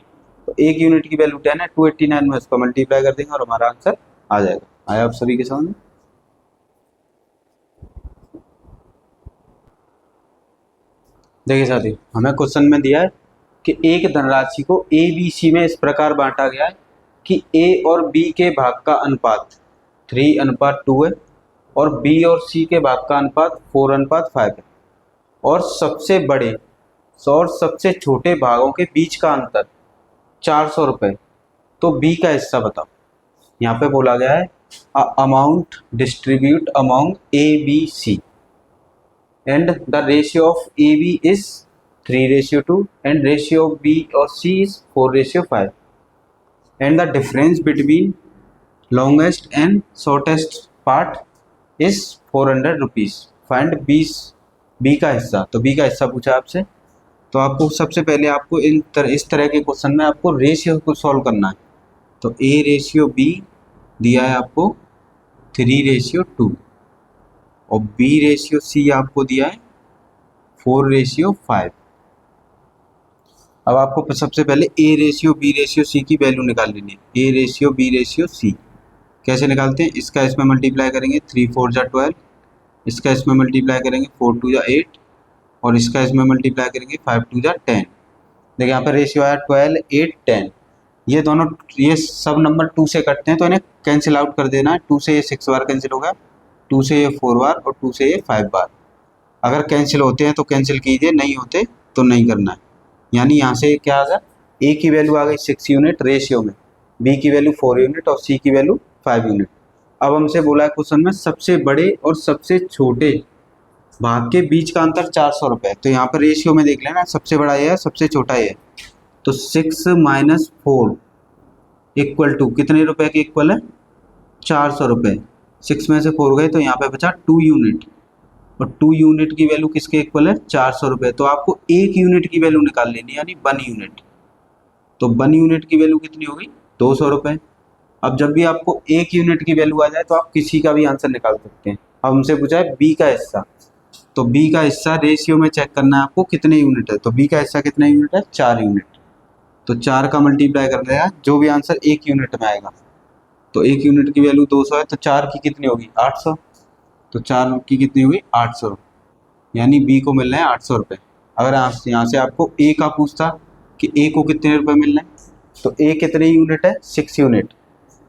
तो 1 यूनिट की वैल्यू 10 है, 289 में इसको मल्टीप्लाई कर देंगे और हमारा आंसर आ जाएगा। आया आप सभी के समझ में। देखिए साथी हमें क्वेश्चन में दिया है कि एक धनराशि को ए बी सी में इस प्रकार बांटा गया है कि ए और बी के भाग का अनुपात 3:2 है और बी और सी के भाग का अनुपात 4:5 है और सबसे बड़े और सबसे छोटे भागों के बीच का अंतर 400 रुपये। तो बी का हिस्सा बताओ। यहाँ पे बोला गया है amount distribute among A B C and the ratio of AB is 3:2 and ratio of B or C is 4:5 and the difference between longest and shortest part is 400 rupees. Find B का हिस्सा। तो B का हिस्सा पूछा आपसे, तो आपको सबसे पहले आपको इस तरह के क्वेश्चन में आपको रेशियो को सॉल्व करना है। तो A रेशियो B दिया है आपको 3:2 और B रेशियो C आपको दिया है 4:5। अब आपको सबसे पहले A ratio B ratio C की वैल्यू निकाल लेनी है। A ratio B ratio C कैसे निकालते हैं, इसका इसमें मल्टीप्लाई करेंगे 3 4 जा 12, इसका इसमें मल्टीप्लाई करेंगे 4 2 जा 8 और इसका इसमें मल्टीप्लाई करेंगे 5 2 जा 10। देखिए यहाँ पर रेशियो आया 12 8 10। ये सब नंबर 2 से कटते हैं तो इन्हें कैंसिल आउट कर देना है। 2 से ये 6 बार कैंसिल होगा, 2 से ये 4 बार और 2 से ये 5 बार। अगर कैंसिल होते हैं तो कैंसिल कीजिए, नहीं होते तो नहीं करना है। यानी यहाँ से क्या आ गया, ए की वैल्यू आ गई 6 यूनिट रेशियो में, बी की वैल्यू 4 यूनिट और सी की वैल्यू 5 यूनिट। अब हमसे बोला है क्वेश्चन में सबसे बड़े और सबसे छोटे भाग के बीच का अंतर 400 रुपये। तो यहाँ पर रेशियो में देख लेना, सबसे बड़ा ये है सबसे छोटा ये है। तो 6 - 4 इक्वल टू कितने रुपए के इक्वल है 400 रुपये। 6 में से 4 गए तो यहाँ पे बचा 2 यूनिट और 2 यूनिट की वैल्यू किसके इक्वल है 400 रुपये। तो आपको 1 यूनिट की वैल्यू निकाल लेनी है, यानी 1 यूनिट। तो 1 यूनिट की वैल्यू कितनी होगी, 200 रुपये। अब जब भी आपको 1 यूनिट की वैल्यू आ जाए तो आप किसी का भी आंसर निकाल सकते हैं। अब हमसे पूछा है बी का हिस्सा, तो बी का हिस्सा रेशियो में चेक करना है आपको कितने यूनिट है। तो बी का हिस्सा कितने यूनिट है, 4 यूनिट। तो 4 का मल्टीप्लाई कर देगा, जो भी आंसर 1 यूनिट में आएगा। तो 1 यूनिट की वैल्यू 200 है, तो 4 की कितनी होगी, 800। तो 4 की कितनी होगी, 800, यानी बी को मिल रहे हैं 800 रुपये। अगर यहाँ से आपको ए का पूछता कि ए को कितने रुपए मिल रहे हैं, तो ए कितने यूनिट है, 6 यूनिट।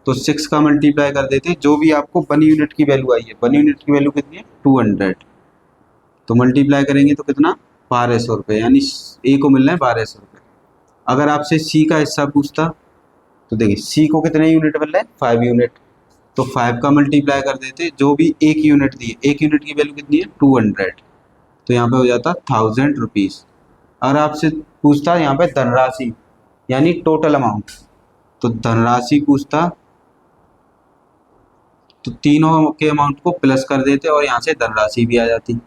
तो 6 का मल्टीप्लाई कर देते, जो भी आपको 1 यूनिट की वैल्यू आई है, 1 यूनिट की वैल्यू कितनी है, 200। तो मल्टीप्लाई करेंगे तो कितना, 1200 रुपये, यानी ए को मिल रहे हैं 1200 रुपये। अगर आपसे सी का हिस्सा पूछता, तो देखिए सी को कितने यूनिट मिल रहे हैं, 5 यूनिट। तो 5 का मल्टीप्लाई कर देते, जो भी 1 यूनिट दिए, 1 यूनिट की वैल्यू कितनी है, 200। तो यहाँ पे हो जाता 1000 रुपीज़। अगर आपसे पूछता यहाँ पे धनराशि यानी टोटल अमाउंट, तो धनराशि पूछता तो तीनों के अमाउंट को प्लस कर देते और यहाँ से धनराशि भी आ जाती।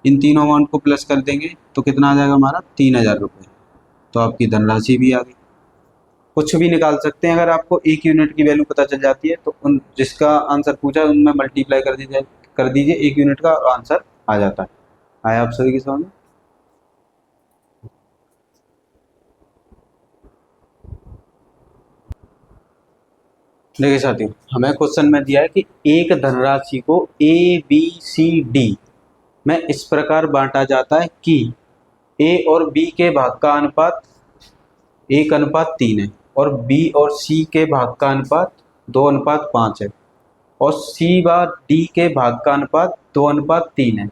इन तीनों अमाउंट को प्लस कर देंगे तो कितना आ जाएगा हमारा, 3000 रुपये। तो आपकी धनराशि भी आ गई। कुछ भी निकाल सकते हैं, अगर आपको 1 यूनिट की वैल्यू पता चल जाती है तो उन जिसका आंसर पूछा है उनमें मल्टीप्लाई कर दीजिए 1 यूनिट का, आंसर आ जाता है। आया आप सभी की समझ में। देखिए साथियों, हमें क्वेश्चन में दिया है कि एक धनराशि को ए बी सी डी में इस प्रकार बांटा जाता है कि ए और बी के भाग का अनुपात 1:3 है और बी और सी के भाग का अनुपात 2:5 है और सी व डी के भाग का अनुपात 2:3 है।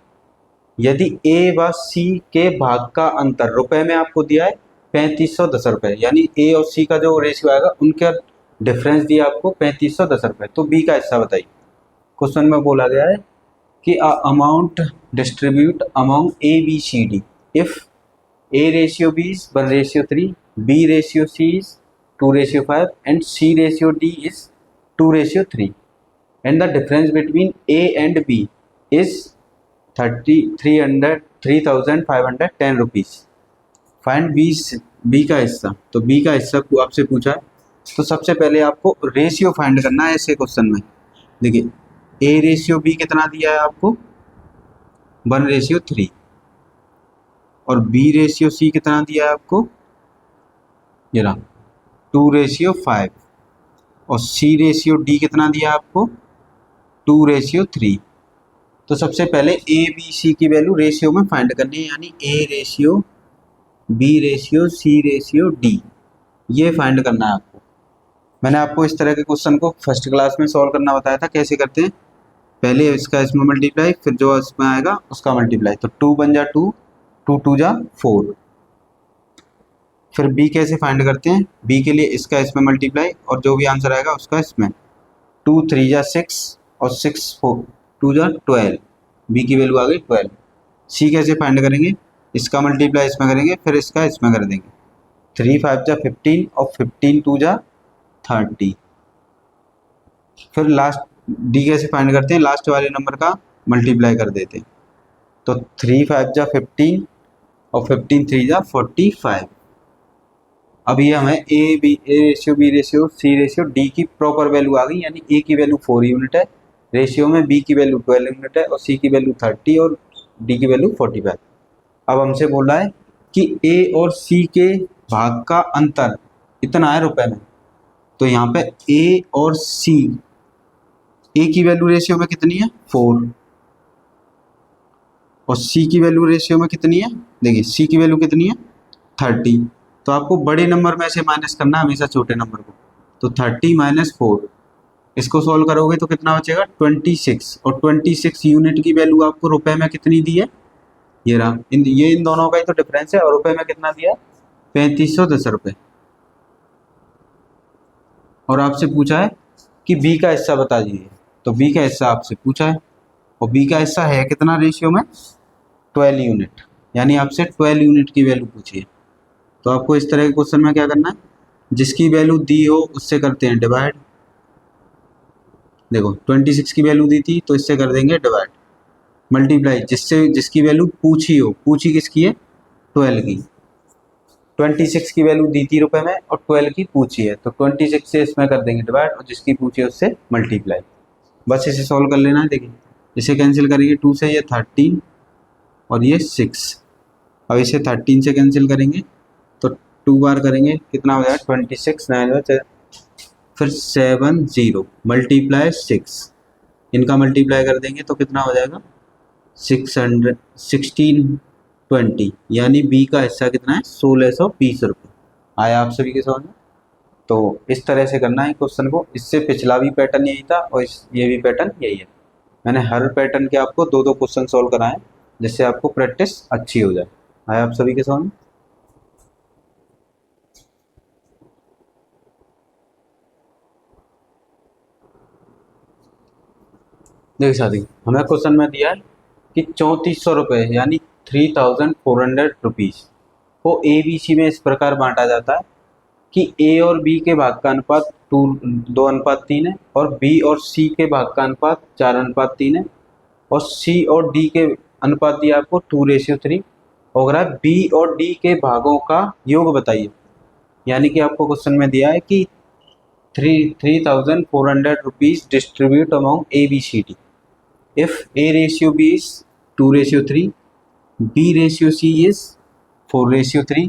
यदि ए व सी के भाग का अंतर रुपए में आपको दिया है 3510 रुपये, यानी ए और सी का जो रेशियो आएगा उनका डिफरेंस दिया आपको 3510 रुपये। तो बी का हिस्सा बताइए। क्वेश्चन में बोला गया है कि amount distribute among A B C D if A ratio B is 1:3, B ratio C is 2:5 and C ratio D is 2:3 and the difference between A and B is 3510 rupees. Find B का हिस्सा। तो B का हिस्सा को आपसे पूछा है, तो सबसे पहले आपको रेशियो फाइंड करना है ऐसे क्वेश्चन में। देखिए ए रेशियो बी कितना दिया है आपको, 1:3 और बी रेशियो सी कितना दिया है आपको, ये रहा 2:5 और सी रेशियो डी कितना दिया है आपको, 2:3। तो सबसे पहले ए बी सी की वैल्यू रेशियो में फाइंड करनी है, यानी A ratio B ratio C ratio D, ये फाइंड करना है आपको। मैंने आपको इस तरह के क्वेश्चन को फर्स्ट क्लास में सॉल्व करना बताया था, कैसे करते हैं। पहले इसका इसमें मल्टीप्लाई, फिर जो इसमें आएगा उसका मल्टीप्लाई। तो 2 बन जा 2, 2 2 जा 4। फिर बी कैसे फाइंड करते हैं, बी के लिए इसका इसमें मल्टीप्लाई और जो भी आंसर आएगा उसका इसमें। 2 3 जा 6 और 6 4 2 जा 12, बी की वैल्यू आ गई 12। सी कैसे फाइंड करेंगे, इसका मल्टीप्लाई इसमें करेंगे फिर इसका इसमें कर देंगे। 3 5 जा 15 और 15 2 जा 30। फिर लास्ट डी कैसे फाइंड करते हैं, लास्ट वाले नंबर का मल्टीप्लाई कर देते हैं। तो 3 5 जा 15 और 15 3 जा 45। अब ये हमें A ratio B ratio C ratio D की प्रॉपर वैल्यू आ गई, यानी ए की वैल्यू 4 यूनिट है, रेशियो में बी की वैल्यू 12 यूनिट है और सी की वैल्यू 30 और डी की वैल्यू 45। अब हमसे बोल रहा है कि ए और सी के भाग का अंतर इतना है रुपए में। तो यहाँ पे ए और सी, ए की वैल्यू रेशियो में कितनी है 4 और सी की वैल्यू रेशियो में कितनी है, देखिए सी की वैल्यू कितनी है 30। तो आपको बड़े नंबर में से माइनस करना है हमेशा छोटे नंबर को। तो 30 - 4, इसको सॉल्व करोगे तो कितना बचेगा 26। और 26 यूनिट की वैल्यू आपको रुपए में कितनी दी है, ये रहा। इन दोनों का ही तो डिफरेंस है। और रुपए में कितना दिया, 3510 रुपये। और आपसे पूछा है कि बी का हिस्सा बता दीजिए। तो बी का हिस्सा आपसे पूछा है और बी का हिस्सा है कितना रेशियो में, 12 यूनिट, यानी आपसे 12 यूनिट की वैल्यू पूछी है। तो आपको इस तरह के क्वेश्चन में क्या करना है, जिसकी वैल्यू दी हो उससे करते हैं डिवाइड। देखो 26 की वैल्यू दी थी तो इससे कर देंगे डिवाइड, मल्टीप्लाई जिसकी वैल्यू पूछी हो। पूछी किसकी है, 12 की। 26 की वैल्यू दी थी रुपए में और 12 की पूछी है, तो 26 से इसमें कर देंगे डिवाइड और जिसकी पूछी है उससे मल्टीप्लाई। बस इसे सॉल्व कर लेना है। देखिए इसे कैंसिल करेंगे, 2 से ये 13 और ये 6। अब इसे 13 से कैंसिल करेंगे तो 2 बार करेंगे कितना हो जाएगा 26, 9 फिर 7 0 मल्टीप्लाई 6, इनका मल्टीप्लाई कर देंगे तो कितना हो जाएगा 600 1620, यानी बी का हिस्सा कितना है 1620 रुपये। आया आप सभी के समझ में? तो इस तरह से करना है क्वेश्चन को। इससे पिछला भी पैटर्न यही था और ये भी पैटर्न यही है। मैंने हर पैटर्न के आपको 2-2 क्वेश्चन सॉल्व कराए जिससे आपको प्रैक्टिस अच्छी हो जाए। आया आप सभी के समझ में? देखिए साथी, हमें क्वेश्चन में दिया है कि 3400 रुपये यानी 3400 रुपीज़ को ए बी सी में इस प्रकार बांटा जाता है कि ए और बी के भाग का अनुपात 2:3 है और बी और सी के भाग का अनुपात 4:3 है और सी और डी के अनुपात दिया आपको 2:3 हो रहा है। बी और डी के भागों का योग बताइए। यानी कि आपको क्वेश्चन में दिया है कि 3400 rupees distribute among A B C D if A ratio B is 2:3, B ratio C is 4:3,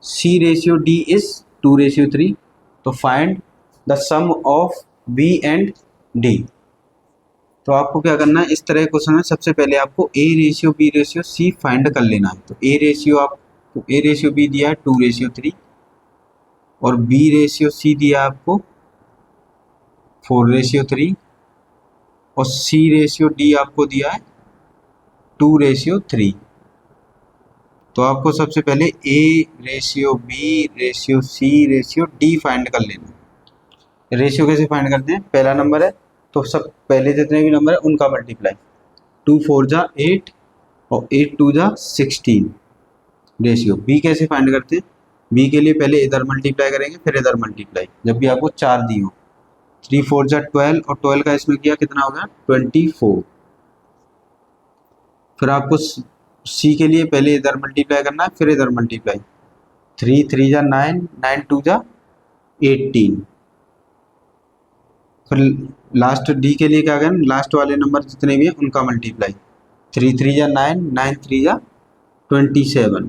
C ratio D is 2:3, तो find the sum of B and D। तो आपको क्या करना है, इस तरह के क्वेश्चन में सबसे पहले आपको A ratio B ratio C find कर लेना है। तो A रेशियो B दिया है 2:3 और B रेशियो C दिया आपको 4:3 और C रेशियो D आपको दिया है 2:3। तो आपको सबसे पहले A ratio B ratio C ratio D find कर लेना। रेशियो कैसे फाइंड करते हैं, पहला नंबर है तो सब पहले जितने भी नंबर है उनका मल्टीप्लाई, 2 4 जा 8 और 8 2 जा 16। रेशियो B कैसे फाइंड करते हैं, B के लिए पहले इधर मल्टीप्लाई करेंगे फिर इधर मल्टीप्लाई, जब भी आपको 4 दी हो। 3 4 जा 12 और 12 का इसमें किया कितना हो गया 24। फिर आपको C के लिए पहले इधर मल्टीप्लाई करना है फिर इधर मल्टीप्लाई, 3 3 जा 9 9 2 जा 18। फिर लास्ट D के लिए क्या करना, लास्ट वाले नंबर जितने भी हैं उनका मल्टीप्लाई, 3 3 जा 9 9 3 जा 27।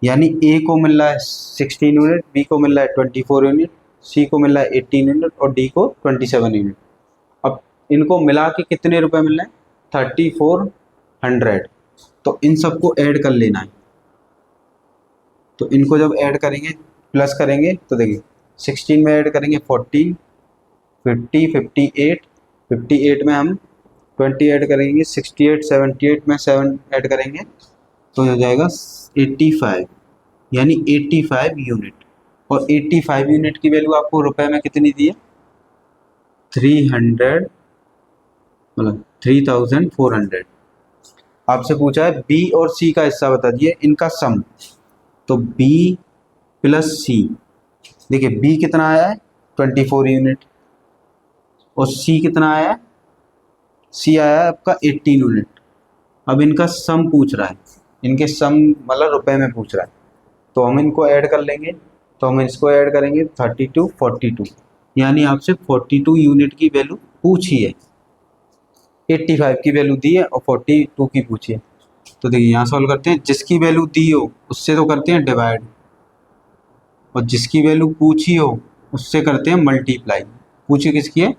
यानी A को मिल रहा है 16 यूनिट, B को मिल रहा है 24 यूनिट, C को मिल रहा है 18 यूनिट और D को 27 यूनिट। अब इनको मिला के कितने रुपए मिल रहे हैं 3400। तो इन सबको ऐड कर लेना है। तो इनको जब ऐड करेंगे प्लस करेंगे तो देखिए 16 में ऐड करेंगे 14 50 58 58 में हम 20 ऐड करेंगे 68 78 में 7 ऐड करेंगे तो हो जाएगा 85, यानी 85 यूनिट। और 85 यूनिट की वैल्यू आपको रुपए में कितनी दी है 300 मतलब 3400। आपसे पूछा है B और C का हिस्सा बता दिए इनका सम, तो B प्लस C, देखिए B कितना आया है 24 यूनिट और C कितना आया है, C आया है आपका 18 यूनिट। अब इनका सम पूछ रहा है, इनके सम मतलब रुपए में पूछ रहा है, तो हम इनको ऐड कर लेंगे। तो हम इसको ऐड करेंगे 32 42, यानी आपसे 42 यूनिट की वैल्यू पूछी है, 85 की वैल्यू दी है और 42 की पूछी है। तो देखिए यहाँ सॉल्व करते हैं, जिसकी वैल्यू दी हो उससे तो करते हैं डिवाइड और जिसकी वैल्यू पूछी हो उससे करते हैं मल्टीप्लाई। पूछी किसकी है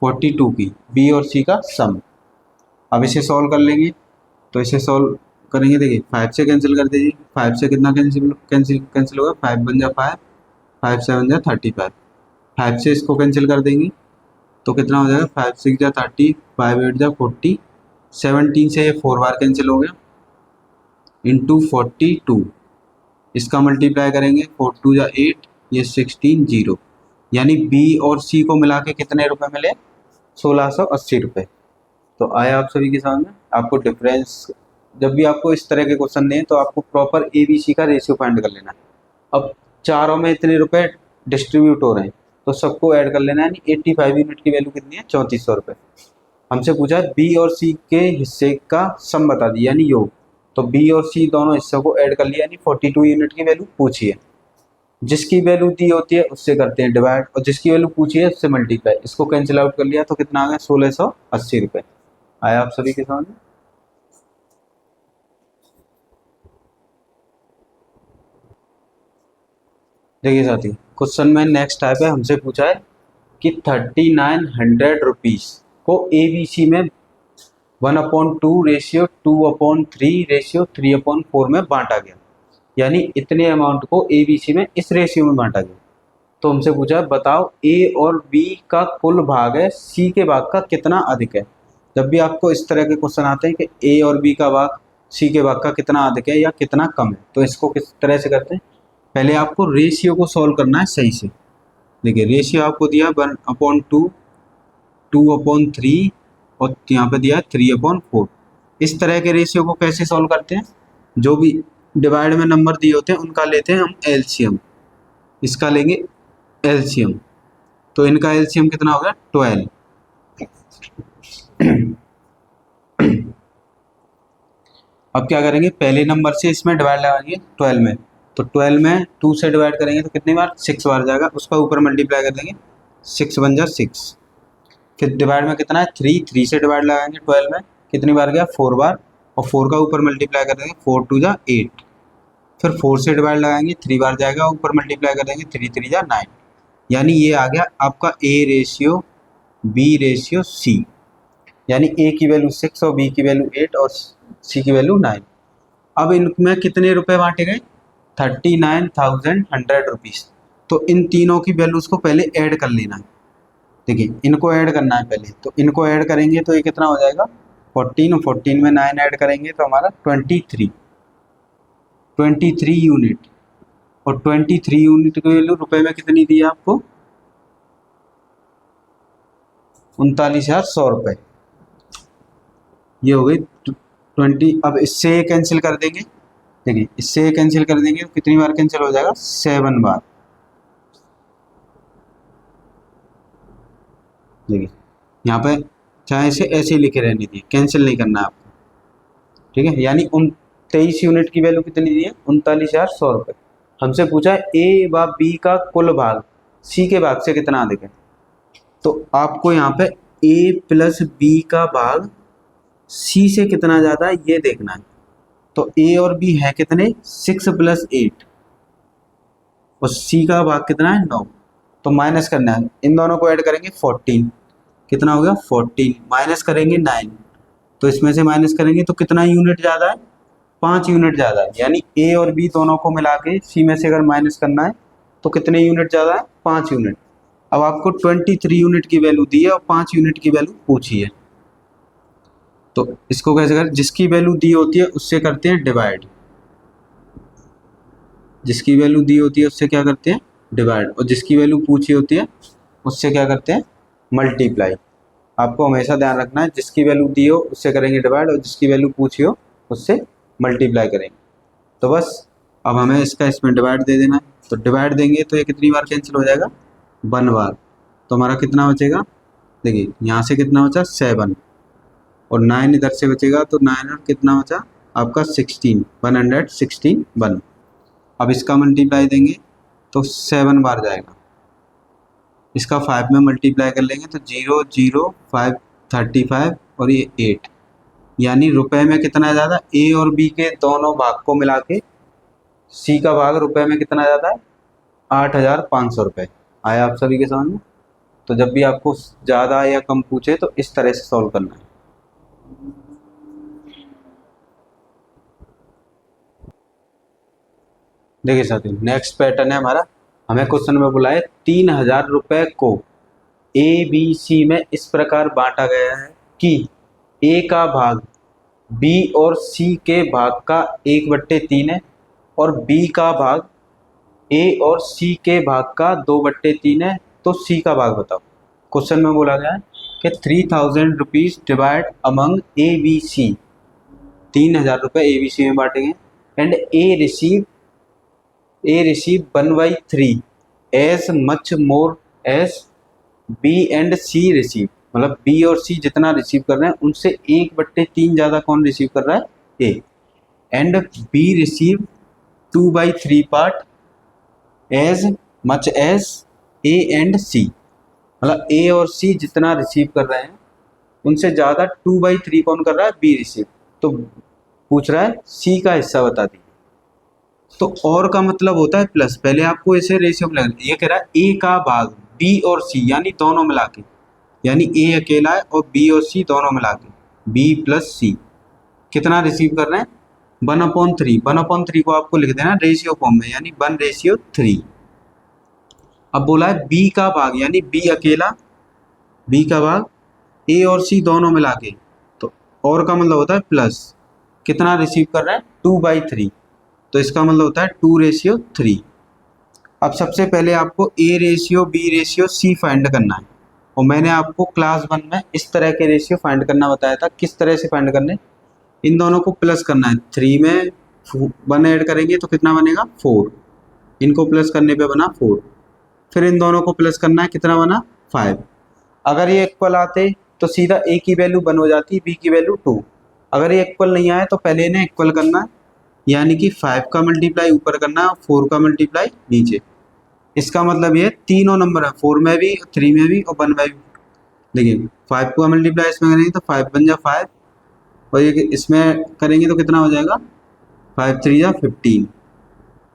42 की, B और C का सम। अब इसे सॉल्व कर लेंगे, तो इसे सॉल्व करेंगे, देखिए 5 से कैंसिल कर दीजिए, 5 से कितना कैंसिल होगा 5 बन जा 5 5 7 जा 35, 5 से इसको कैंसिल कर देंगे तो कितना हो जाएगा 5 6 जा 30 5 8 जा 40, 17 से ये 4 बार कैंसिल हो गया इंटू 42, इसका मल्टीप्लाई करेंगे 4 2 जा 8 ये 16 0, यानी B और C को मिला के कितने रुपए मिले 1680 रुपये। तो आया आप सभी के सामने। आपको डिफरेंस जब भी आपको इस तरह के क्वेश्चन दें तो आपको प्रॉपर ABC का रेशियो फाइंड कर लेना है। अब चारों में इतने रुपए डिस्ट्रीब्यूट हो रहे हैं तो सबको ऐड कर लेना है, यानी 85 यूनिट की वैल्यू कितनी है 3400 रुपये। हमसे पूछा है B और C के हिस्से का सम बता दी यानी योग, तो बी और सी दोनों हिस्सों को ऐड कर लिया, यानी 42 यूनिट की वैल्यू पूछी है। जिसकी वैल्यू दी होती है उससे करते हैं डिवाइड, और जिसकी वैल्यू पूछी है उससे मल्टीप्लाई। इसको कैंसिल आउट कर लिया तो कितना आ गया, 1680 रुपये। आया आप सभी के समझ में? देखिए साथी, क्वेश्चन में नेक्स्ट टाइप है, हमसे पूछा है कि 3900 रुपीज को ABC में 1/2 रेशियो 2/3 रेशियो 3/4 में बांटा गया, यानी इतने अमाउंट को ABC में इस रेशियो में बांटा गया। तो हमसे पूछा है बताओ A और B का कुल भाग है, C के भाग का कितना अधिक है। जब भी आपको इस तरह के क्वेश्चन आते हैं कि A और B का भाग C के भाग का कितना अधिक है या कितना कम है, तो इसको किस तरह से करते हैं, पहले आपको रेशियो को सॉल्व करना है सही से। देखिए रेशियो आपको दिया 1/2, 2/3 और यहाँ पे दिया है 3/4। इस तरह के रेशियो को कैसे सॉल्व करते हैं, जो भी डिवाइड में नंबर दिए होते हैं उनका लेते हैं हम एलसीएम। इसका लेंगे एलसीएम, तो इनका एलसीएम कितना होगा 12। अब क्या करेंगे, पहले नंबर से इसमें डिवाइड लगाएंगे 12 में, तो 12 में 2 से डिवाइड करेंगे तो कितनी बार 6 बार जाएगा, उसका ऊपर मल्टीप्लाई कर देंगे, 6 बन जा 6। फिर डिवाइड में कितना है 3 से डिवाइड लगाएंगे 12 में, कितनी बार गया 4 बार, और 4 का ऊपर मल्टीप्लाई कर देंगे, 4 2 जा 8। फिर 4 से डिवाइड लगाएंगे 3 बार जाएगा, ऊपर मल्टीप्लाई कर देंगे, 3 3 जा 9। यानी ये आ गया आपका A ratio B ratio C, यानी A की वैल्यू 6 और B की वैल्यू 8 और C की वैल्यू 9। अब इनमें कितने रुपए बांटे गए, 39,100 रुपीज़। तो इन तीनों की वैल्यूज़ को पहले ऐड कर लेना है। देखिए इनको ऐड करना है पहले, तो इनको ऐड करेंगे तो ये कितना हो जाएगा 14, और 14 में 9 ऐड करेंगे तो हमारा 23 यूनिट। और 23 यूनिट की वैल्यू रुपए में कितनी दी है आपको, 39,100 रुपये। ये हो गई 20। अब इससे ये कैंसिल कर देंगे, देखिए इससे ये कैंसिल कर देंगे तो कितनी बार कैंसिल हो जाएगा, 7 बार। देखिए यहाँ पे चाहे इसे ऐसे ही लिखे रहने दिए, कैंसिल नहीं करना है आपको, ठीक है। यानी 23 यूनिट की वैल्यू कितनी दी है, 39,100 रुपये। हमसे पूछा है A व B का कुल भाग C के भाग से कितना अधिक है, तो आपको यहाँ पे A प्लस B का भाग C से कितना ज़्यादा है ये देखना है। तो A और B है कितने, 6 + 8, और C का भाग कितना है 9, तो माइनस करना है, इन दोनों को ऐड करेंगे 14, कितना हो गया 14, माइनस करेंगे 9, तो इसमें से माइनस करेंगे तो कितना यूनिट ज़्यादा है, 5 यूनिट ज़्यादा है। यानी A और B दोनों को मिला के C में से अगर माइनस करना है तो कितने यूनिट ज़्यादा है, 5 यूनिट। अब आपको 23 यूनिट की वैल्यू दी है और 5 यूनिट की वैल्यू पूछी है, तो इसको कैसे करें, जिसकी वैल्यू दी होती है उससे करते हैं डिवाइड, जिसकी वैल्यू दी होती है उससे क्या करते हैं डिवाइड, और जिसकी वैल्यू पूछी होती है उससे क्या करते हैं मल्टीप्लाई। आपको हमेशा ध्यान रखना है, जिसकी वैल्यू दी हो उससे करेंगे डिवाइड, और जिसकी वैल्यू पूछी हो उससे मल्टीप्लाई करेंगे। तो बस अब हमें इसका इसमें डिवाइड दे देना है, तो डिवाइड देंगे तो ये कितनी बार कैंसिल हो जाएगा, 1 बार। तो हमारा कितना बचेगा, देखिए यहाँ से कितना बचा 7, और 9 इधर से बचेगा, तो 9 और कितना बचा आपका 16, 116 अब इसका मल्टीप्लाई देंगे तो 7 बार जाएगा, इसका 5 में मल्टीप्लाई कर लेंगे तो 0 0 5 35 और ये 8, यानी रुपए में कितना ज़्यादा, A और B के दोनों भाग को मिला के C का भाग रुपए में कितना ज़्यादा है, 8,500 रुपये। आया आप सभी के समझ में? तो जब भी आपको ज़्यादा या कम पूछे तो इस तरह से सॉल्व करना है। देखिए साथियों नेक्स्ट पैटर्न है हमारा, हमें क्वेश्चन में बुलाए 3,000 रुपये को ABC में इस प्रकार बांटा गया है कि A का भाग B और C के भाग का 1/3 है, और B का भाग A और C के भाग का 2/3 है, तो C का भाग बताओ। क्वेश्चन में बोला गया है कि 3,000 रुपीज़ डिवाइड अमंग ABC, 3,000 रुपये ABC में बांटे गए, and A receive 1/3 as much more as B and C receive, मतलब B और C जितना रिसीव कर रहे हैं उनसे 1/3 ज़्यादा कौन रिसीव कर रहा है, A। And B receive 2/3 part as much as A and C. मतलब ए और सी जितना रिसीव कर रहे हैं उनसे ज़्यादा 2/3 कौन कर रहा है, बी रिसीव। तो पूछ रहा है सी का हिस्सा बता दी। तो और का मतलब होता है प्लस, पहले आपको इसे रेशियो में लगना। ये कह रहा है ए का भाग बी और सी यानी दोनों मिला के, यानी ए अकेला है और बी और सी दोनों मिला के, बी प्लस सी कितना रिसीव कर रहे हैं, 1/3। 1/3 को आपको लिख देना रेशियो फॉर्म में, यानी 1:3। अब बोला है बी का भाग, यानी बी अकेला, बी का भाग ए और सी दोनों मिला के, तो और का मतलब होता है प्लस, कितना रिसीव कर रहे हैं 2/3, तो इसका मतलब होता है 2:3। अब सबसे पहले आपको A ratio B ratio C find करना है, और मैंने आपको क्लास 1 में इस तरह के रेशियो फाइंड करना बताया था। किस तरह से फाइंड करने, इन दोनों को प्लस करना है, 3 में 1 ऐड करेंगे तो कितना बनेगा 4, इनको प्लस करने पे बना 4, फिर इन दोनों को प्लस करना है, कितना बना 5। अगर ये इक्वल आते तो सीधा ए की वैल्यू 1 हो जाती, बी की वैल्यू 2। अगर ये इक्वल नहीं आए तो पहले इन्हें इक्वल करना है, यानी कि 5 का मल्टीप्लाई ऊपर करना है और 4 का मल्टीप्लाई नीचे। इसका मतलब ये तीनों नंबर है, 4 में भी, 3 में भी और 1 में भी। देखिए 5 का मल्टीप्लाई इसमें करेंगे तो 5 बन जा 5, और ये इसमें करेंगे तो कितना हो जाएगा 5 3 जा 15।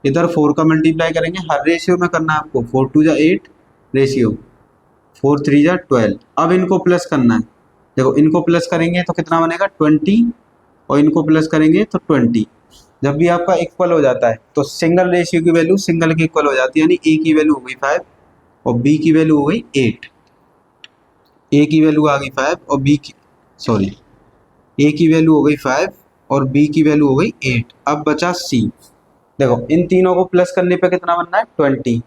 इधर 4 का मल्टीप्लाई करेंगे, हर रेशियो में करना है आपको, 4 2 जा 8 रेशियो, 4 3 जा 12। अब इनको प्लस करना है, देखो इनको प्लस करेंगे तो कितना बनेगा 20, और इनको प्लस करेंगे तो 20। जब भी आपका इक्वल हो जाता है तो सिंगल रेशियो की वैल्यू सिंगल की इक्वल हो जाती है, यानी ए की वैल्यू हो गई 5 और बी की वैल्यू हो गई 8। ए की वैल्यू आ गई 5 और बी की, सॉरी, ए की वैल्यू हो गई 5 और बी की वैल्यू हो गई 8। अब बचा सी, देखो इन तीनों को प्लस करने पे कितना बनना है 20।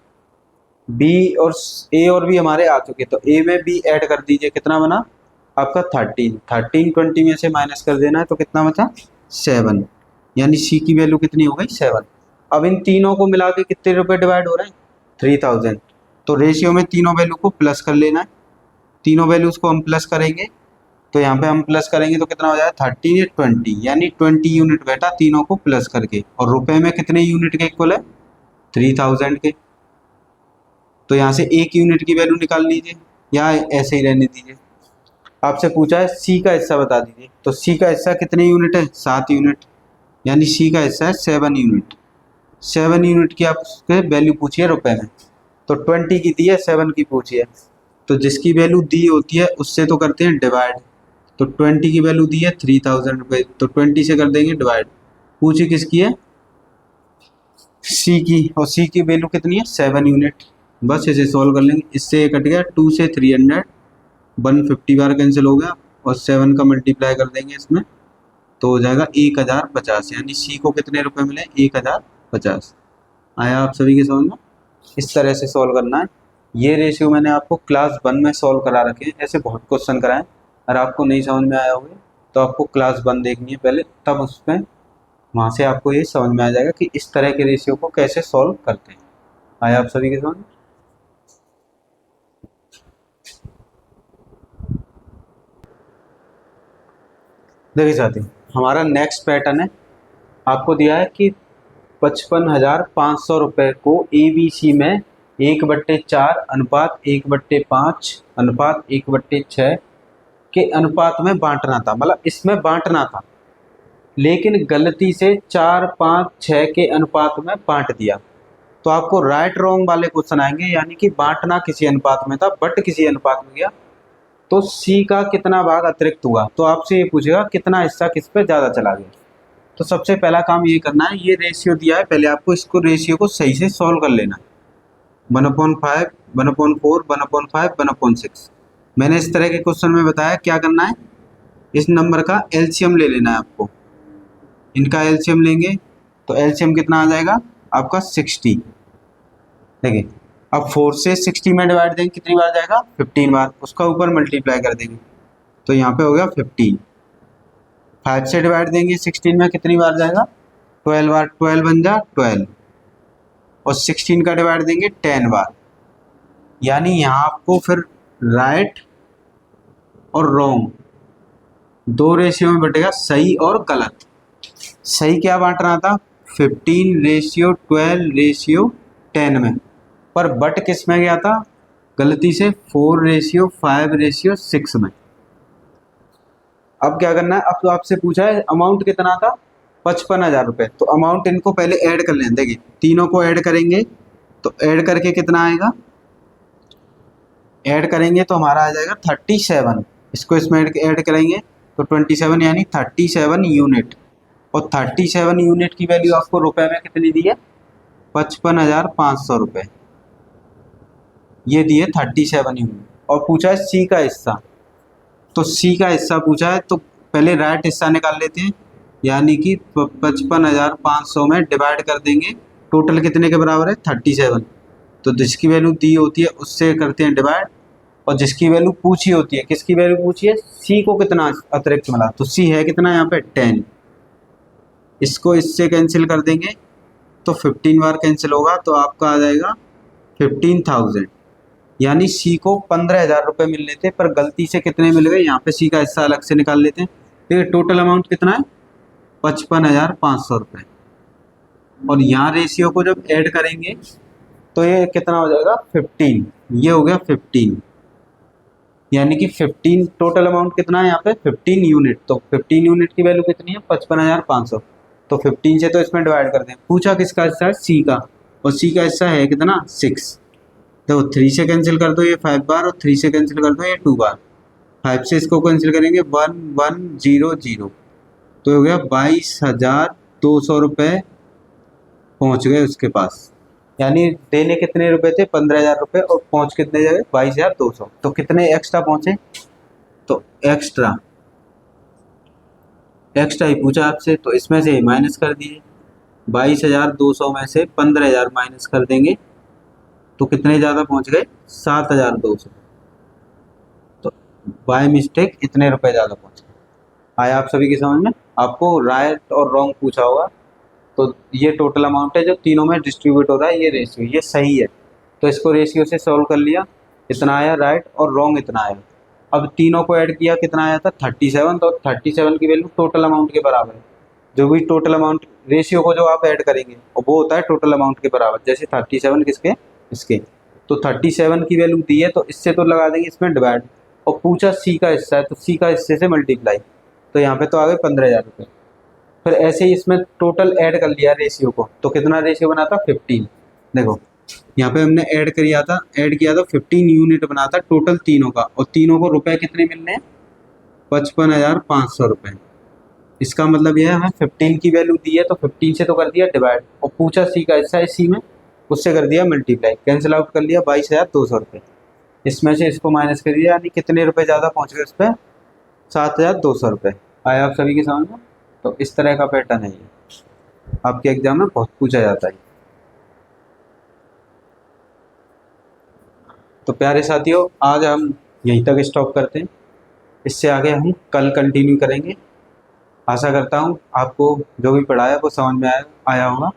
बी और ए और बी हमारे आ चुके, तो ए में बी ऐड कर दीजिए, कितना बना आपका 13। 13 20 में से माइनस कर देना है तो कितना बचा 7, यानी सी की वैल्यू कितनी हो गई 7। अब इन तीनों को मिला के कितने रुपए डिवाइड हो रहे हैं 3000। तो रेशियो में तीनों वैल्यू को प्लस कर लेना है, तीनों वैल्यूज को हम प्लस करेंगे, तो यहाँ पे हम प्लस करेंगे तो कितना हो जाएगा 13 या 20, यानी 20 यूनिट बेटा तीनों को प्लस करके। और रुपए में कितने यूनिट के इक्वल है 3000 के, तो यहाँ से एक यूनिट की वैल्यू निकाल लीजिए या ऐसे ही रहने दीजिए। आपसे पूछा है सी का हिस्सा बता दीजिए, तो सी का हिस्सा कितने यूनिट है 7 यूनिट, यानी सी का हिस्सा है 7 यूनिट। 7 यूनिट की आपसे वैल्यू पूछी है रुपए में, तो 20 की दी है 7 की पूछी है, तो जिसकी वैल्यू दी होती है उससे तो करते हैं डिवाइड। तो 20 की वैल्यू दी है 3000 रुपये, तो 20 से कर देंगे डिवाइड। पूछी किसकी है सी की, और सी की वैल्यू कितनी है 7 यूनिट। बस इसे सॉल्व कर लेंगे, इससे कट गया 2 से 300, 150 बार कैंसिल हो गया, और 7 का मल्टीप्लाई कर देंगे इसमें तो हो जाएगा 1050, यानी सी को कितने रुपए मिले 1050। आया आप सभी के समझ में, इस तरह से सॉल्व करना है। ये रेशियो मैंने आपको क्लास 1 में सॉल्व करा रखे हैं, ऐसे बहुत क्वेश्चन कराएं। अगर आपको नहीं समझ में आया होगा तो आपको क्लास 1 देखनी है पहले, तब उसमें वहाँ से आपको ये समझ में आ जाएगा कि इस तरह के रेशियो को कैसे सॉल्व करते हैं। आया आप सभी के समझ में। देखिए साथी, हमारा नेक्स्ट पैटर्न है, आपको दिया है कि 55,500 रुपये को ABC में 1/4 अनुपात 1/5 अनुपात 1/6 के अनुपात में बांटना था। मतलब इसमें बांटना था लेकिन गलती से 4 5 6 के अनुपात में बांट दिया, तो आपको राइट रॉन्ग वाले क्वेश्चन आएंगे, यानी कि बांटना किसी अनुपात में था बट किसी अनुपात में गया, तो सी का कितना भाग अतिरिक्त हुआ, तो आपसे ये पूछेगा कितना हिस्सा किस पे ज़्यादा चला गया। तो सबसे पहला काम ये करना है, ये रेशियो दिया है, पहले आपको इसको रेशियो को सही से सॉल्व कर लेना है। 1/5 1/4 1/5 1/6। मैंने इस तरह के क्वेश्चन में बताया क्या करना है, इस नंबर का एलसीएम ले लेना है आपको, इनका एलसीएम लेंगे तो एलसीएम कितना आ जाएगा आपका 60। देखिए अब 4 से 60 में डिवाइड देंगे कितनी बार जाएगा 15 बार, उसका ऊपर मल्टीप्लाई कर देंगे तो यहाँ पे हो गया 15। 5 से डिवाइड देंगे 16 में कितनी बार जाएगा 12 बार, 12 बन जा 12, और 16 का डिवाइड देंगे 10 बार। यानी यहाँ आपको फिर राइट और रॉन्ग दो रेशियो में बटेगा, सही और गलत। सही क्या बांट रहा था, 15:12:10 में, पर बट किस में गया था, गलती से 4:5:6 में। अब क्या करना है, अब तो आपसे पूछा है अमाउंट कितना था, 55,000 रुपये। तो अमाउंट इनको पहले ऐड कर लें, देखिए तीनों को ऐड करेंगे तो ऐड करके कितना आएगा, ऐड करेंगे तो हमारा आ जाएगा 37। इसको इसमें ऐड करेंगे तो 27 यानी 37 यूनिट। और 37 यूनिट की वैल्यू आपको रुपए में कितनी दी है, 55,500 रुपये, ये दिए 37 यूनिट। और पूछा है सी का हिस्सा, तो सी का हिस्सा पूछा है तो पहले राइट हिस्सा निकाल लेते हैं, यानी कि 55,500 में डिवाइड कर देंगे, टोटल कितने के बराबर है 37। तो जिसकी वैल्यू दी होती है उससे करते हैं डिवाइड, और जिसकी वैल्यू पूछी होती है, किसकी वैल्यू पूछी है, सी को कितना अतिरिक्त मिला, तो सी है कितना यहाँ पे 10। इसको इससे कैंसिल कर देंगे तो 15 बार कैंसिल होगा तो आपका आ जाएगा 15,000, यानी सी को 15,000 रुपये मिलने थे, पर गलती से कितने मिल गए, यहाँ पे सी का हिस्सा अलग से निकाल लेते हैं। देखिए टोटल अमाउंट कितना है 55,500 रुपये, और यहाँ रेशियो को जब ऐड करेंगे तो ये कितना हो जाएगा 15, ये हो गया 15, यानी कि 15 टोटल अमाउंट कितना है यहाँ पे 15 यूनिट। तो 15 यूनिट की वैल्यू कितनी है 55,500, तो 15 से तो इसमें डिवाइड कर दें। पूछा किसका हिस्सा है, सी का, और सी का हिस्सा है कितना 6। तो 3 से कैंसिल कर दो ये 5 बार, और 3 से कैंसिल कर दो ये 2 बार, 5 से इसको कैंसिल करेंगे 1100, तो हो गया 22,200 रुपये पहुँच गए उसके पास। यानी देने कितने रुपए थे 15,000 रुपये, और पहुँच कितने जगह 22,200। तो कितने एक्स्ट्रा पहुँचे, तो एक्स्ट्रा ही पूछा आपसे, तो इसमें से माइनस कर दिए, 22,200 में से 15,000 माइनस कर देंगे तो कितने ज़्यादा पहुँच गए 7,200। तो बाय मिस्टेक इतने रुपए ज़्यादा पहुँच गए। आया आप सभी की समझ में, आपको राइट और रॉन्ग पूछा होगा, तो ये टोटल अमाउंट है जो तीनों में डिस्ट्रीब्यूट हो रहा है, ये रेशियो ये सही है, तो इसको रेशियो से सॉल्व कर लिया, इतना आया राइट और रॉन्ग इतना आया। अब तीनों को ऐड किया कितना आया था 37, तो 37 की वैल्यू टोटल अमाउंट के बराबर है। जो भी टोटल अमाउंट रेशियो को जो आप ऐड करेंगे और वो होता है टोटल अमाउंट के बराबर, जैसे 37 किसके, इसके, तो 37 की वैल्यू दी है तो इससे तो लगा देंगे इसमें डिवाइड, और पूछा सी का हिस्सा है तो सी का हिस्से से मल्टीप्लाई, तो यहाँ पे तो आ गए 15,000 रुपये। फिर ऐसे ही इसमें टोटल ऐड कर लिया रेशियो को, तो कितना रेशियो बना था 15। देखो यहाँ पे हमने ऐड किया था 15 यूनिट बना था टोटल तीनों का, और तीनों को रुपए कितने मिलने हैं 55,500 रुपये। इसका मतलब यह है हमें 15 की वैल्यू दी है तो 15 से तो कर दिया डिवाइड, और पूछा सी का हिस्सा है सी में, उससे कर दिया मल्टीप्लाई, कैंसिल आउट कर लिया 22,200 रुपये। इसमें से इसको माइनस कर दिया, यानी कितने रुपए ज़्यादा पहुँच गए उस पर 7,200 रुपये। आया आप सभी की समझ में। तो इस तरह का पैटर्न है ये, आपके एग्जाम में बहुत पूछा जाता है। तो प्यारे साथियों आज हम यहीं तक स्टॉप करते हैं, इससे आगे हम कल कंटिन्यू करेंगे। आशा करता हूँ आपको जो भी पढ़ाया वो समझ में आया होगा।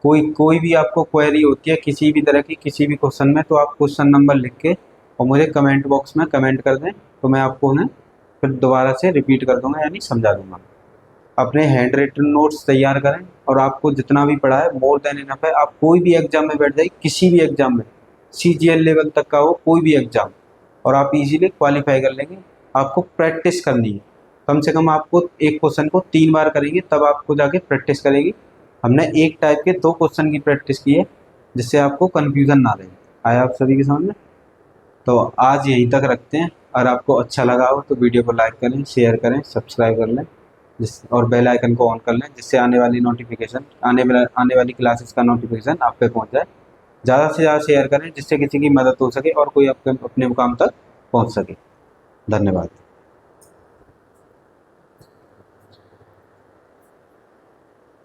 कोई भी आपको क्वेरी होती है किसी भी तरह की किसी भी क्वेश्चन में, तो आप क्वेश्चन नंबर लिख के और मुझे कमेंट बॉक्स में कमेंट कर दें, तो मैं आपको उन्हें फिर दोबारा से रिपीट कर दूंगा, यानी समझा दूंगा। अपने हैंड रिटन नोट्स तैयार करें, और आपको जितना भी पढ़ा है मोर देन इनफ है। आप कोई भी एग्जाम में बैठ जाइए, किसी भी एग्जाम में, CGL लेवल तक का हो कोई भी एग्जाम, और आप इजीली क्वालिफाई कर लेंगे। आपको प्रैक्टिस करनी है, कम से कम आपको एक क्वेश्चन को 3 बार करेंगे तब आपको जाके प्रैक्टिस करेगी। हमने एक टाइप के 2 क्वेश्चन की प्रैक्टिस की है, जिससे आपको कन्फ्यूज़न ना रहे। आया आप सभी के सामने। तो आज यहीं तक रखते हैं, और आपको अच्छा लगा हो तो वीडियो को लाइक करें, शेयर करें, सब्सक्राइब कर लें, और बेल आइकन को ऑन कर लें, जिससे आने वाली क्लासेस का नोटिफिकेशन आप पे पहुंच जाए। ज़्यादा से ज़्यादा शेयर करें जिससे किसी की मदद हो सके और कोई अपने मुकाम तक पहुंच सके। धन्यवाद।